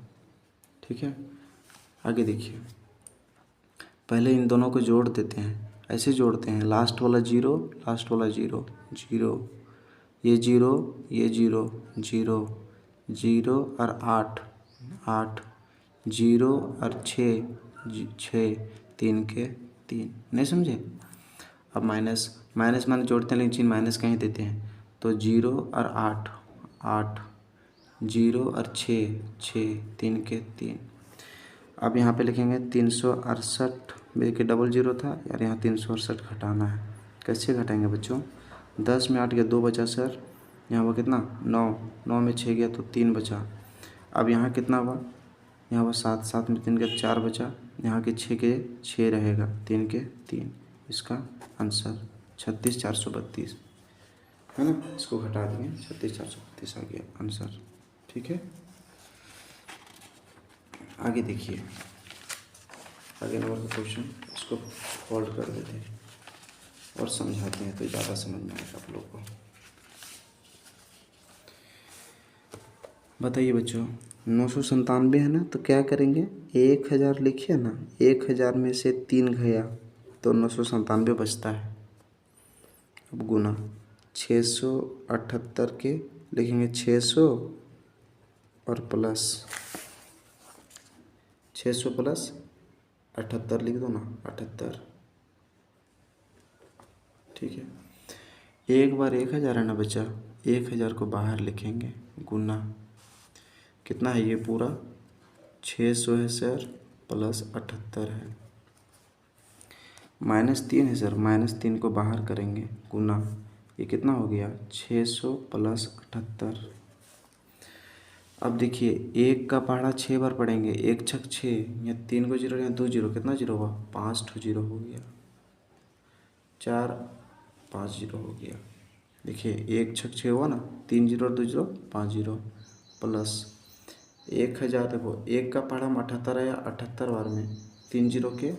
ठीक है, आगे देखिए, पहले इन दोनों को जोड़ देते हैं, ऐसे जोड़ते हैं, लास्ट वाला जीरो, लास्ट वाला जीरो, जीरो, ये जीरो, ये जीरो, जीरो, जीरो और 8, 8, जीरो और 6, 6, 3 के 3, नहीं समझे। अब माइनस माइनस माइनस जोड़ते हैं लेकिन चिन्ह माइनस कहीं देते हैं, तो जीरो और 8, 8, जीरो और 6, 6, 3 के 3। अब यहाँ पे लिखेंगे 368 के डबल जीरो था यार, यहाँ 368 घटाना है। कैसे घटाएंगे बच्चों, 10 में 8 गया 2 बचा सर, यहाँ हुआ कितना 9, 9 में 6 गया तो 3 बचा। अब यहाँ कितना हुआ, यहाँ हुआ 7, 7 में 3 गया 4 बचा, यहाँ के 6 के 6 रहेगा, 3 के 3, इसका आंसर 36,432 है ना। इसको घटा देंगे 36,432 आ गया आंसर। ठीक है, आगे देखिए, आगे नंबर का क्वेश्चन, इसको फोल्ड कर देते हैं और समझाते हैं तो ज़्यादा समझ में आएगा आप लोग को। बताइए बच्चों, 997 है ना तो क्या करेंगे, 1000 लिखिए ना, 1000 में से 3 गया तो 997 बचता है। अब गुना 678 के लिखेंगे 600 और प्लस 600 प्लस 78 लिख दो ना, 78। ठीक है, एक बार 1000 है ना बच्चा, 1000 को बाहर लिखेंगे, गुना कितना है ये पूरा 600 है सर, प्लस 78 है, -3 है सर, -3 को बाहर करेंगे, गुना ये कितना हो गया 600 प्लस 78। अब देखिए एक का पहाड़ा 6 बार पढ़ेंगे, 1 छक 6, या 3 को जीरो, यहाँ 2 जीरो, कितना जीरो हुआ 5 ठो जीरो हो गया, 4 5 जीरो हो गया। देखिए 1 छक 6 हुआ ना, 3 जीरो और 2 जीरो 5 जीरो, प्लस 1000, देखो एक का पहाड़ा में 78 आया, 78 बार में 3 जीरो के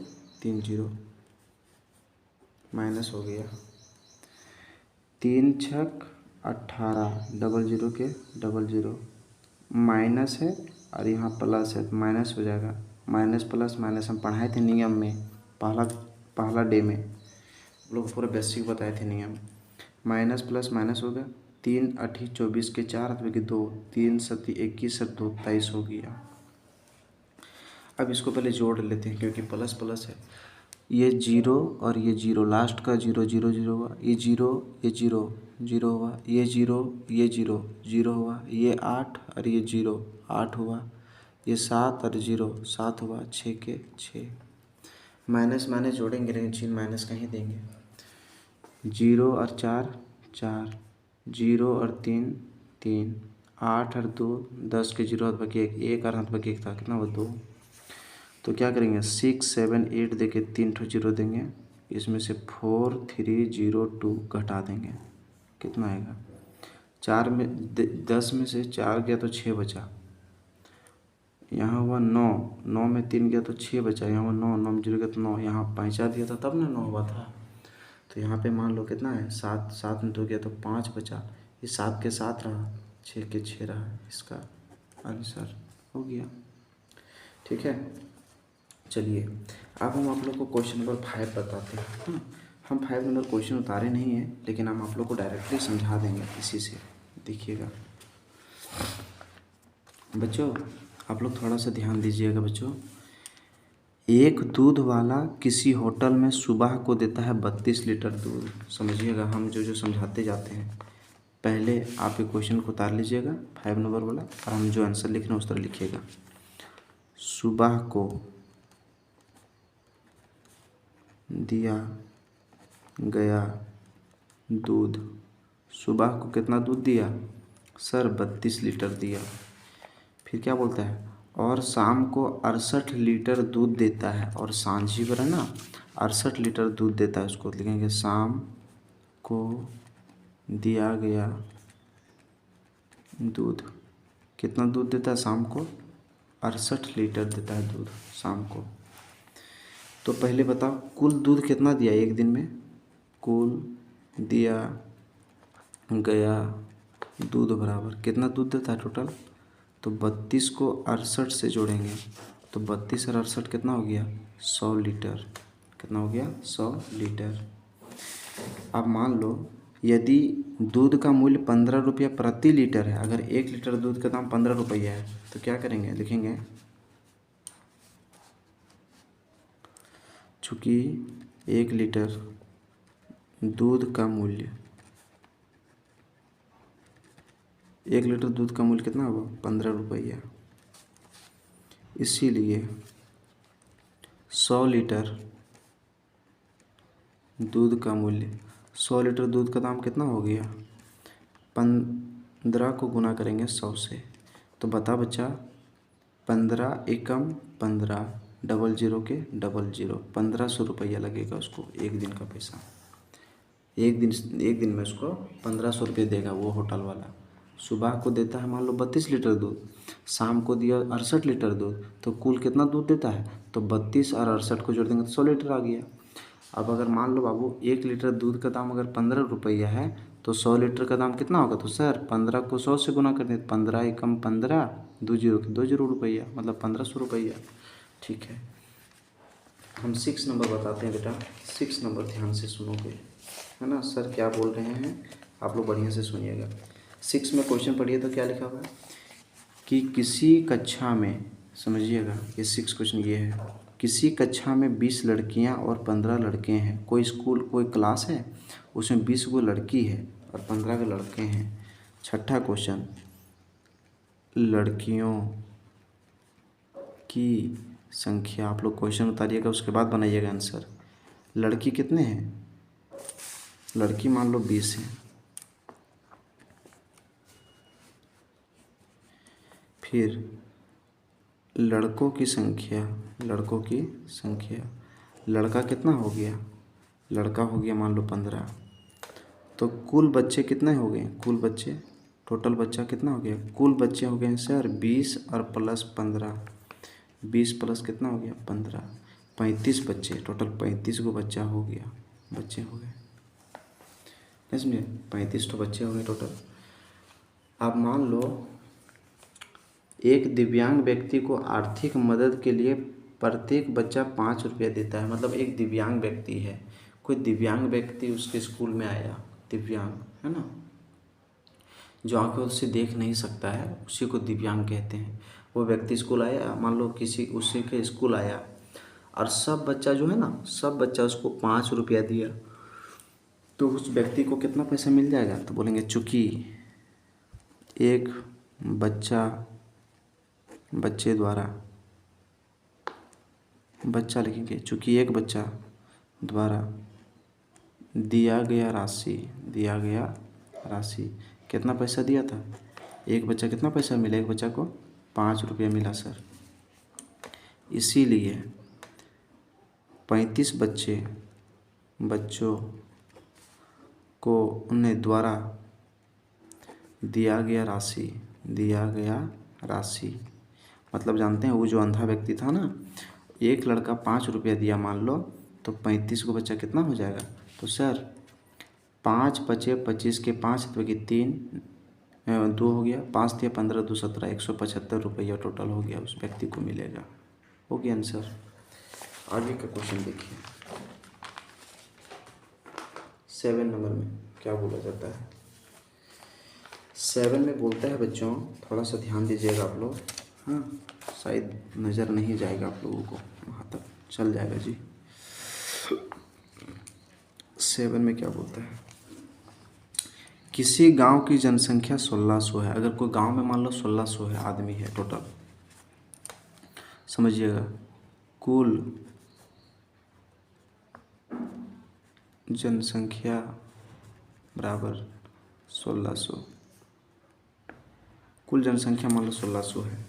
3 जीरो, माइनस हो गया 3 छक 18, डबल जीरो के डबल जीरो, माइनस है और यहाँ प्लस है तो माइनस हो जाएगा, माइनस प्लस माइनस हम पढ़ाए थे नियम में, पहला डे में लोग पूरा बेसिक बताए थे नियम। माइनस प्लस माइनस हो गया, 3 8 24 के 4 अथवा के 2, 3 7 21 और 2 23 हो गया। अब इसको पहले जोड़ लेते हैं क्योंकि प्लस प्लस है, ये जीरो और ये जीरो, लास्ट का जीरो जीरो जीरो हुआ, ये जीरो ये जीरो जीरो हुआ, ये जीरो ये जीरो जीरो हुआ, ये 8 और ये जीरो 8 हुआ, ये 7 और जीरो 7 हुआ, 6 के 6, माइनस माइनस जोड़ेंगे लेकिन चिन्ह माइनस कहीं देंगे, 0 और 4 4, 0 और 3 3, 8 और 2 10 के 0 हाथ बाकी 1 1 और हाथ बाकी 1 था, कितना हुआ 2। तो क्या करेंगे 6 7 8 देके 3 ठो 0 देंगे, इसमें से 4 3 0 2 घटा देंगे, कितना आएगा 4 में 10 में से 4 गया तो 6 बचा, यहाँ हुआ 9 9 में 3 गया तो 6 बचा, यहाँ हुआ 9 9 में 0 गया तो 9, यहाँ पैंचा दिया था तब ना 9 हुआ था। तो यहाँ पे मान लो कितना है 7 7 में 2 गया तो 5 बचा, ये 7 के 7 रहा, 6 के 6 रहा, इसका आंसर हो गया। ठीक है, चलिए अब हम आप लोग को क्वेश्चन नंबर 5 बताते हैं। हम 5 नंबर क्वेश्चन उतारे नहीं हैं, लेकिन हम आप लोग को डायरेक्टली समझा देंगे इसी से, देखिएगा बच्चों, आप लोग थोड़ा सा ध्यान दीजिएगा बच्चों। एक दूध वाला किसी होटल में सुबह को देता है 32 लीटर दूध। समझिएगा, हम जो जो समझाते जाते हैं, पहले आप ये क्वेश्चन को उतार लीजिएगा 5 नंबर वाला, और हम जो आंसर लिख रहे हैं उस तरह लिखिएगा। सुबह को दिया गया दूध, सुबह को कितना दूध दिया सर 32 लीटर दिया। फिर क्या बोलता है, और शाम को 68 लीटर दूध देता है, और सांझी पर है ना 68 लीटर दूध देता है, उसको लिखेंगे शाम को दिया गया दूध, कितना दूध देता है शाम को 68 लीटर देता है दूध शाम को। तो पहले बताओ कुल दूध कितना दिया एक दिन में, कुल दिया गया दूध बराबर कितना दूध देता है टोटल, तो 32 को 68 से जोड़ेंगे तो 32 और 68 कितना हो गया 100 लीटर, कितना हो गया 100 लीटर। अब मान लो यदि दूध का मूल्य 15 रुपया प्रति लीटर है, अगर 1 लीटर दूध का दाम 15 रुपया है तो क्या करेंगे, लिखेंगे चूँकि 1 लीटर दूध का मूल्य 1 लीटर दूध का मूल्य कितना होगा 15 रुपया, इसीलिए 100 लीटर दूध का मूल्य 100 लीटर दूध का दाम कितना हो गया 15 को गुना करेंगे 100 से, तो बता बच्चा 15 एकम 15 डबल जीरो के डबल जीरो 1500 रुपया लगेगा उसको एक दिन का पैसा, एक दिन में उसको 1500 रुपये देगा वो होटल वाला। सुबह को देता है मान लो 32 लीटर दूध, शाम को दिया 68 लीटर दूध, तो कुल कितना दूध देता है, तो 32 और 68 को जोड़ देंगे तो 100 लीटर आ गया। अब अगर मान लो बाबू 1 लीटर दूध का दाम अगर 15 रुपया है तो 100 लीटर का दाम कितना होगा, तो सर 15 को 100 से गुना कर दें, 15 एकम 15 2 जीरो के 2 जीरो रुपया, मतलब 1500 रुपया। ठीक है, हम 6 नंबर बताते हैं बेटा, 6 नंबर ध्यान से सुनोगे है ना, सर क्या बोल रहे हैं आप लोग बढ़िया से सुनिएगा। 6 में क्वेश्चन पढ़िए तो क्या लिखा हुआ है कि किसी कक्षा में, समझिएगा ये 6 क्वेश्चन ये है, किसी कक्षा में 20 लड़कियां और 15 लड़के हैं। कोई स्कूल कोई क्लास है उसमें 20 गो लड़की है और 15 के लड़के हैं। छठा क्वेश्चन, लड़कियों की संख्या, आप लोग क्वेश्चन उतारिएगा उसके बाद बनाइएगा आंसर। लड़की कितने हैं, लड़की मान लो 20 हैं, फिर लड़कों की संख्या, लड़कों की संख्या, लड़का कितना हो गया, लड़का हो गया मान लो 15, तो कुल बच्चे कितने हो गए, कुल बच्चे टोटल बच्चा कितना हो गया, कुल बच्चे हो गए सर 20 और प्लस 15, 20 प्लस कितना हो गया 15, 35 बच्चे, टोटल 35 को बच्चा हो गया, बच्चे हो गए, नहीं समझे 35 तो बच्चे हो गए टोटल। अब मान लो एक दिव्यांग व्यक्ति को आर्थिक मदद के लिए प्रत्येक बच्चा 5 रुपया देता है, मतलब एक दिव्यांग व्यक्ति है, कोई दिव्यांग व्यक्ति उसके स्कूल में आया, दिव्यांग है ना, जो आंखों से देख नहीं सकता है उसी को दिव्यांग कहते हैं। वो व्यक्ति स्कूल आया, मान लो किसी उसी के स्कूल आया और सब बच्चा जो है ना, सब बच्चा उसको 5 रुपया दिया, तो उस व्यक्ति को कितना पैसा मिल जाएगा, तो बोलेंगे चूँकि एक बच्चे द्वारा, बच्चा लिखेंगे चूँकि एक बच्चा द्वारा दिया गया राशि कितना पैसा दिया था एक बच्चा कितना पैसा मिला, एक बच्चा को 5 रुपया मिला सर। इसीलिए 35 बच्चों को उन्हें द्वारा दिया गया राशि मतलब जानते हैं, वो जो अंधा व्यक्ति था ना, एक लड़का 5 रुपया दिया मान लो, तो 35 को बच्चा कितना हो जाएगा। तो सर 5 बचे 25 के 5 तो कि 3 2 हो गया, 5 दिया 15 2 17, 175 रुपया टोटल हो गया, उस व्यक्ति को मिलेगा। हो गया आंसर। आगे का क्वेश्चन देखिए 7 नंबर में क्या बोला जाता है। 7 में बोलता है बच्चों, थोड़ा सा ध्यान दीजिएगा आप लोग, हाँ शायद नज़र नहीं जाएगा आप लोगों को, वहाँ तक चल जाएगा जी। 7 में क्या बोलता है, किसी गांव की जनसंख्या 1600 है। अगर कोई गांव में मान लो 1600 है आदमी है टोटल, समझिएगा, कुल जनसंख्या बराबर 1600, कुल जनसंख्या मान लो 1600 है,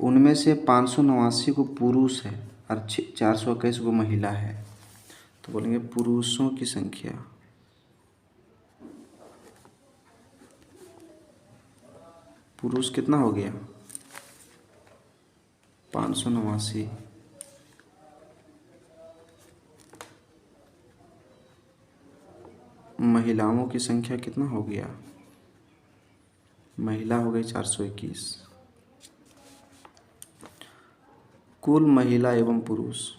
उनमें से 589 को पुरुष है और 421 को महिला है। तो बोलेंगे पुरुषों की संख्या, पुरुष कितना हो गया 589, महिलाओं की संख्या कितना हो गया, महिला हो गई 421। कुल महिला एवं पुरुष,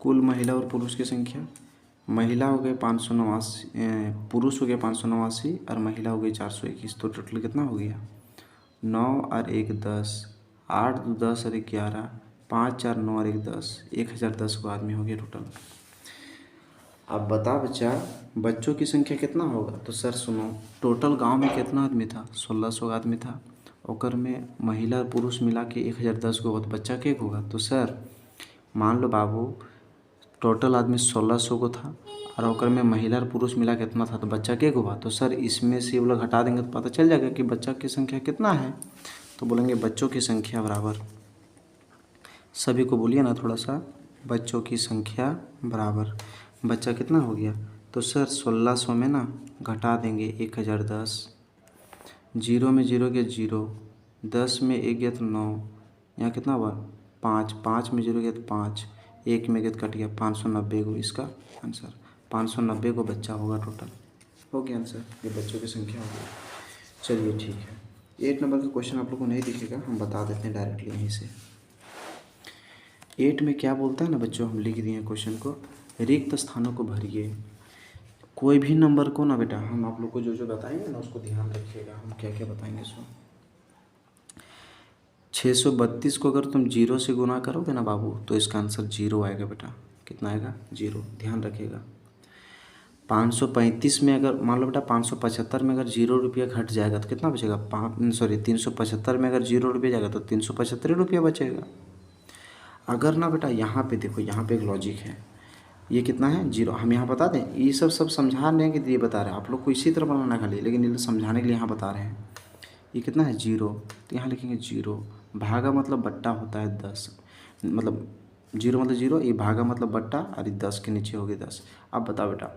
कुल महिला और पुरुष की संख्या, महिला हो गए 589, पुरुष हो गया 589 और महिला हो गई 421। तो टोटल कितना हो गया 9 और 1 10, 8 2 10 और 11, 5 4 9 और 1 10, 1010 को आदमी हो गया टोटल। अब बता बच्चा बच्चों की संख्या कितना होगा। तो सर सुनो, टोटल गांव में कितना आदमी था, 1600 आदमी था, ओकर में महिला और पुरुष मिला के 1010 को होगा, तो बच्चा के होगा। तो सर मान लो बाबू टोटल आदमी 1600 को था और ओकर में महिला और पुरुष मिला कितना था, तो बच्चा के होगा। तो सर इसमें से वो लोग हटा देंगे तो पता चल जाएगा कि बच्चा की संख्या कितना है। तो बोलेंगे बच्चों की संख्या बराबर, सभी को बोलिए ना थोड़ा सा, बच्चों की संख्या बराबर बच्चा कितना हो गया। तो सर 1600 में ना घटा देंगे 1010, 0 में 0 गया 0, 10 में 1 गया तो 9, यहाँ कितना हुआ 5, 5 में 0 गया तो 5, 1 में गया तो कट गया, 590 को इसका आंसर, 590 को बच्चा होगा टोटल। हो गया आंसर, ये बच्चों की संख्या हो गई। चलिए ठीक है, 8 नंबर का क्वेश्चन आप लोग को नहीं दिखेगा, हम बता देते हैं डायरेक्टली यहीं से। 8 में क्या बोलता है ना बच्चों, हम लिख दिए हैं क्वेश्चन को, रिक्त स्थानों को भरिए। कोई भी नंबर को ना बेटा, हम आप लोग को जो जो बताएंगे ना उसको ध्यान रखिएगा, हम क्या क्या बताएंगे सो। 632 को अगर तुम 0 से गुना करोगे ना बाबू, तो इसका आंसर 0 आएगा बेटा। कितना आएगा 0, ध्यान रखिएगा। 535 में अगर मान लो बेटा 575 में अगर 0 रुपया घट जाएगा तो कितना बचेगा, 375 में अगर 0 रुपया जाएगा तो 375 रुपया बचेगा। अगर ना बेटा यहाँ पे देखो, यहाँ पे एक लॉजिक है, ये कितना है 0, हम यहाँ बता दें, ये सब समझा रहे हैं कि ये बता रहे हैं आप लोग को इसी तरह बनाना खाली, लेकिन ये समझाने के लिए यहाँ बता रहे हैं। ये कितना है 0, तो यहाँ लिखेंगे 0, भागा मतलब बट्टा होता है 10, मतलब 0 मतलब 0, ये भागा मतलब बट्टा, और ये 10 के नीचे हो गए 10। अब बताओ बेटा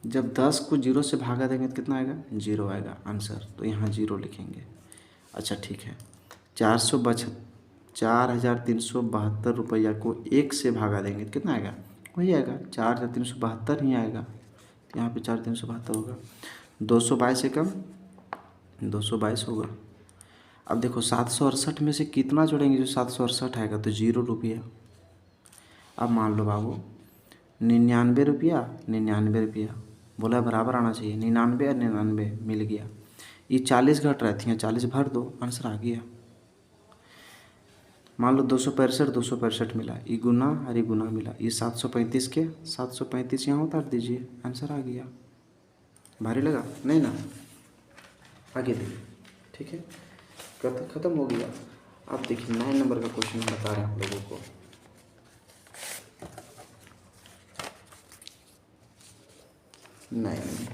जब 10 को 0 से भागा देंगे तो कितना आएगा 0 आएगा आंसर, तो यहाँ 0 लिखेंगे। अच्छा ठीक है, 4372 रुपया को 1 से भागा देंगे तो कितना आएगा, वही आएगा 4372 ही आएगा, तो यहाँ पे 4372 होगा। 222 से कम 222 होगा। अब देखो 768 में से कितना जोड़ेंगे, जो 768 आएगा तो 0 रुपया। अब मान लो बाबू 99 रुपया 99 रुपया, बोला बराबर आना चाहिए, 99 और 99 मिल गया। ये 40 घट रही थी, 40 भर दो, आंसर आ गया। मान लो 265 मिला, ये गुना और ये गुना मिला, ये 735 के 735 यहाँ उतार दीजिए, आंसर आ गया। भारी लगा नहीं ना, आगे देखिए ठीक है, खत्म हो गया। अब देखिए 9 नंबर का क्वेश्चन बता रहे हैं आप लोगों को। नहीं,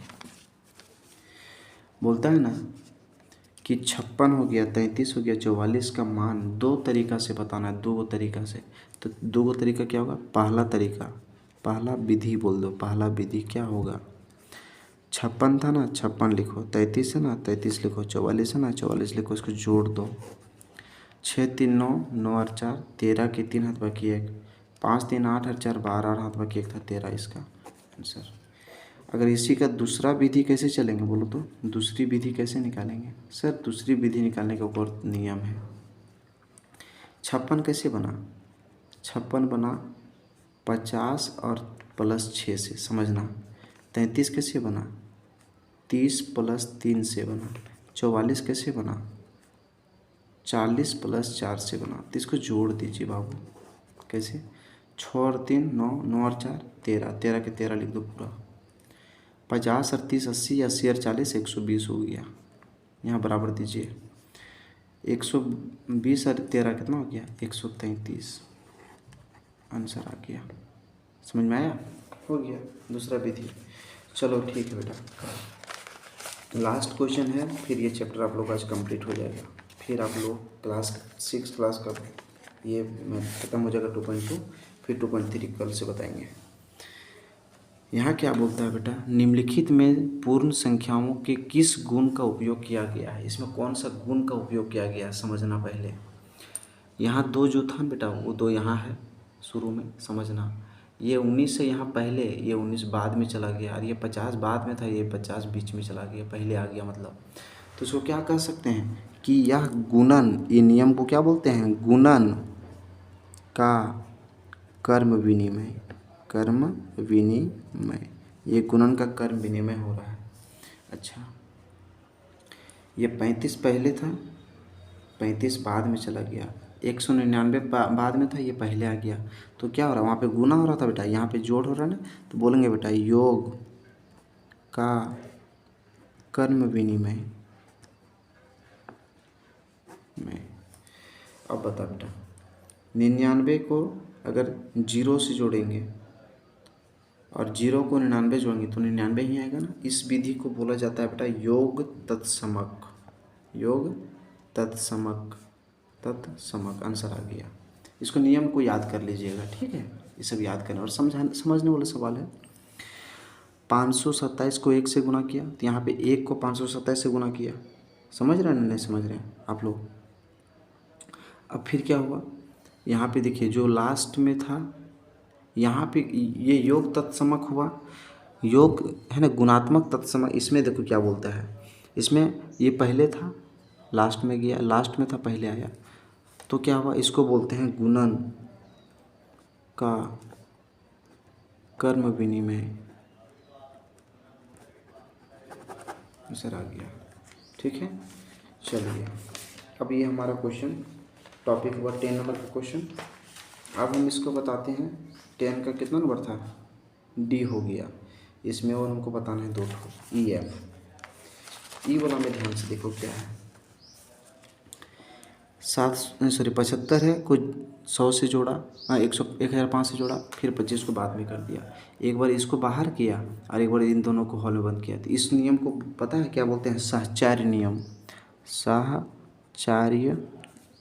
बोलता है ना कि 56 हो गया, 33 हो गया, 44 का मान दो तरीका से बताना है, दो तरीका से। तो दो तरीका क्या होगा? पहला तरीका, पहला विधि बोल दो, पहला विधि क्या होगा? 56 था ना, 56 लिखो, 33 है ना, 33 लिखो, 44 है ना, 44 लिखो, इसको जोड़ दो। 6 3 9, 9 और 4 13 के 3 हाथ बाकी 1, 5 3 8 और 4 12 और हाथ बाकी 1 था 13 इसका आंसर। अगर इसी का दूसरा विधि कैसे चलेंगे बोलो तो? दूसरी विधि कैसे निकालेंगे? सर दूसरी विधि निकालने का और नियम है। 56 कैसे बना? 56 बना 50 और प्लस 6 से, समझना। 33 कैसे बना? 30 प्लस 3 से बना। 44 कैसे बना? 40 प्लस 4 से बना। तो इसको जोड़ दीजिए बाबू। कैसे? 6 और 3 9, 9 और 4 13, 13 के 13 लिख दो पूरा। 50 और 30 80, 80 और 40 120 हो गया। यहाँ बराबर दीजिए। 120 और 13 कितना हो गया? 133 आंसर आ गया। समझ में आया? हो गया दूसरा विधि। चलो ठीक है बेटा, लास्ट क्वेश्चन है, फिर ये चैप्टर आप लोग आज कंप्लीट हो जाएगा। फिर आप लोग क्लास 6 क्लास का ये ख़त्म हो जाएगा 2.2, फिर 2.3 कल से बताएंगे। यहाँ क्या बोलता है बेटा? निम्नलिखित में पूर्ण संख्याओं के किस गुण का उपयोग किया गया है? इसमें कौन सा गुण का उपयोग किया गया है समझना पहले। यहाँ 2 जो था बेटा वो 2 यहाँ है शुरू में, समझना। ये 19 से यहाँ पहले, ये 19 बाद में चला गया, और ये 50 बाद में था, ये 50 बीच में चला गया, पहले आ गया मतलब। तो इसको क्या कह सकते हैं कि यह गुणन, ये नियम को क्या बोलते हैं? गुणन का कर्म विनिमय, कर्म विनिमय, ये गुणन का कर्म विनिमय हो रहा है। अच्छा, ये 35 पहले था, 35 बाद में चला गया, 199 बाद में था, ये पहले आ गया। तो क्या हो रहा है? वहाँ पे गुना हो रहा था बेटा, यहाँ पे जोड़ हो रहा है ना। तो बोलेंगे बेटा योग का कर्म विनिमय में। अब बता बेटा, 99 को अगर 0 से जोड़ेंगे और 0 को 99 जोड़ेंगे तो 99 ही आएगा ना। इस विधि को बोला जाता है बेटा योग तत्समक, योग तत्समक, तत्समक आंसर आ गया। इसको नियम को याद कर लीजिएगा, ठीक है? ये सब याद करना और समझने वाला सवाल है। 527 को 1 से गुना किया, तो यहाँ पे 1 को 527 से गुना किया। समझ रहे हैं नहीं समझ रहे हैं आप लोग? अब फिर क्या हुआ? यहाँ पे देखिए जो लास्ट में था, यहाँ पे ये योग तत्समक हुआ। योग है ना गुणात्मक तत्समक। इसमें देखो क्या बोलता है, इसमें ये पहले था लास्ट में गया, लास्ट में था पहले आया। तो क्या हुआ? इसको बोलते हैं गुणन का कर्म विनिमय। आंसर आ गया, ठीक है? चलिए, अब ये हमारा क्वेश्चन टॉपिक हुआ 10 नंबर का क्वेश्चन। अब हम इसको बताते हैं 10 का कितना नंबर था? डी हो गया। इसमें और हमको बताना है 2 ई एफ। ई वाला में ध्यान से देखो क्या है। 75 है, कुछ 100 से जोड़ा, 1005 से जोड़ा, फिर 25 को बाद में कर दिया। एक बार इसको बाहर किया और एक बार इन दोनों को हॉल में बंद किया। तो इस नियम को पता है क्या बोलते हैं? सहचार्य नियम, सहचार्य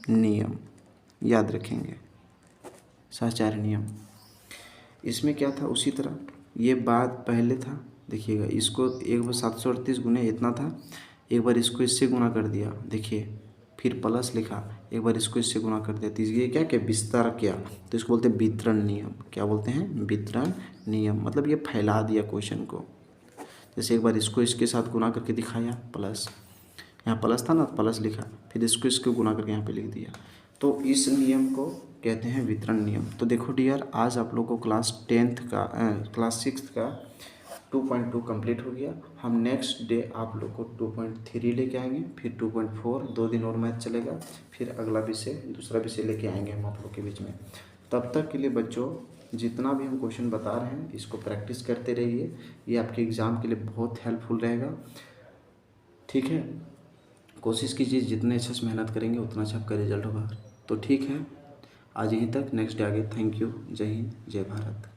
नियम याद रखेंगे, सहचार्य नियम। इसमें क्या था? उसी तरह ये बात पहले था, देखिएगा इसको एक बार 738 गुने इतना था, एक बार इसको इससे गुना कर दिया, देखिए फिर प्लस लिखा, एक बार इसको इससे गुना कर दिया, तो ये क्या क्या विस्तार किया। तो इसको बोलते हैं वितरण नियम। क्या बोलते हैं? वितरण नियम। मतलब ये फैला दिया क्वेश्चन को। जैसे एक बार इसको इसके साथ गुना करके दिखाया, प्लस, यहाँ प्लस था ना, प्लस लिखा, फिर इसको गुना करके यहाँ पे लिख दिया। तो इस नियम को कहते हैं वितरण नियम। तो देखो डियर, आज आप लोगों को क्लास 6 का 2.2 कंप्लीट हो गया। हम नेक्स्ट डे आप लोग को 2.3 लेके आएंगे, फिर 2.4, 2 दिन और मैथ चलेगा, फिर अगला विषय, दूसरा विषय लेके आएंगे हम आप लोग के बीच में। तब तक के लिए बच्चों, जितना भी हम क्वेश्चन बता रहे हैं इसको प्रैक्टिस करते रहिए, ये आपके एग्ज़ाम के लिए बहुत हेल्पफुल रहेगा, ठीक है? कोशिश कीजिए जितने अच्छे से मेहनत करेंगे उतना अच्छा आपका रिजल्ट होगा। तो ठीक है, आज यहीं तक, नेक्स्ट डे आगे। Thank you. जय हिंद, जय भारत।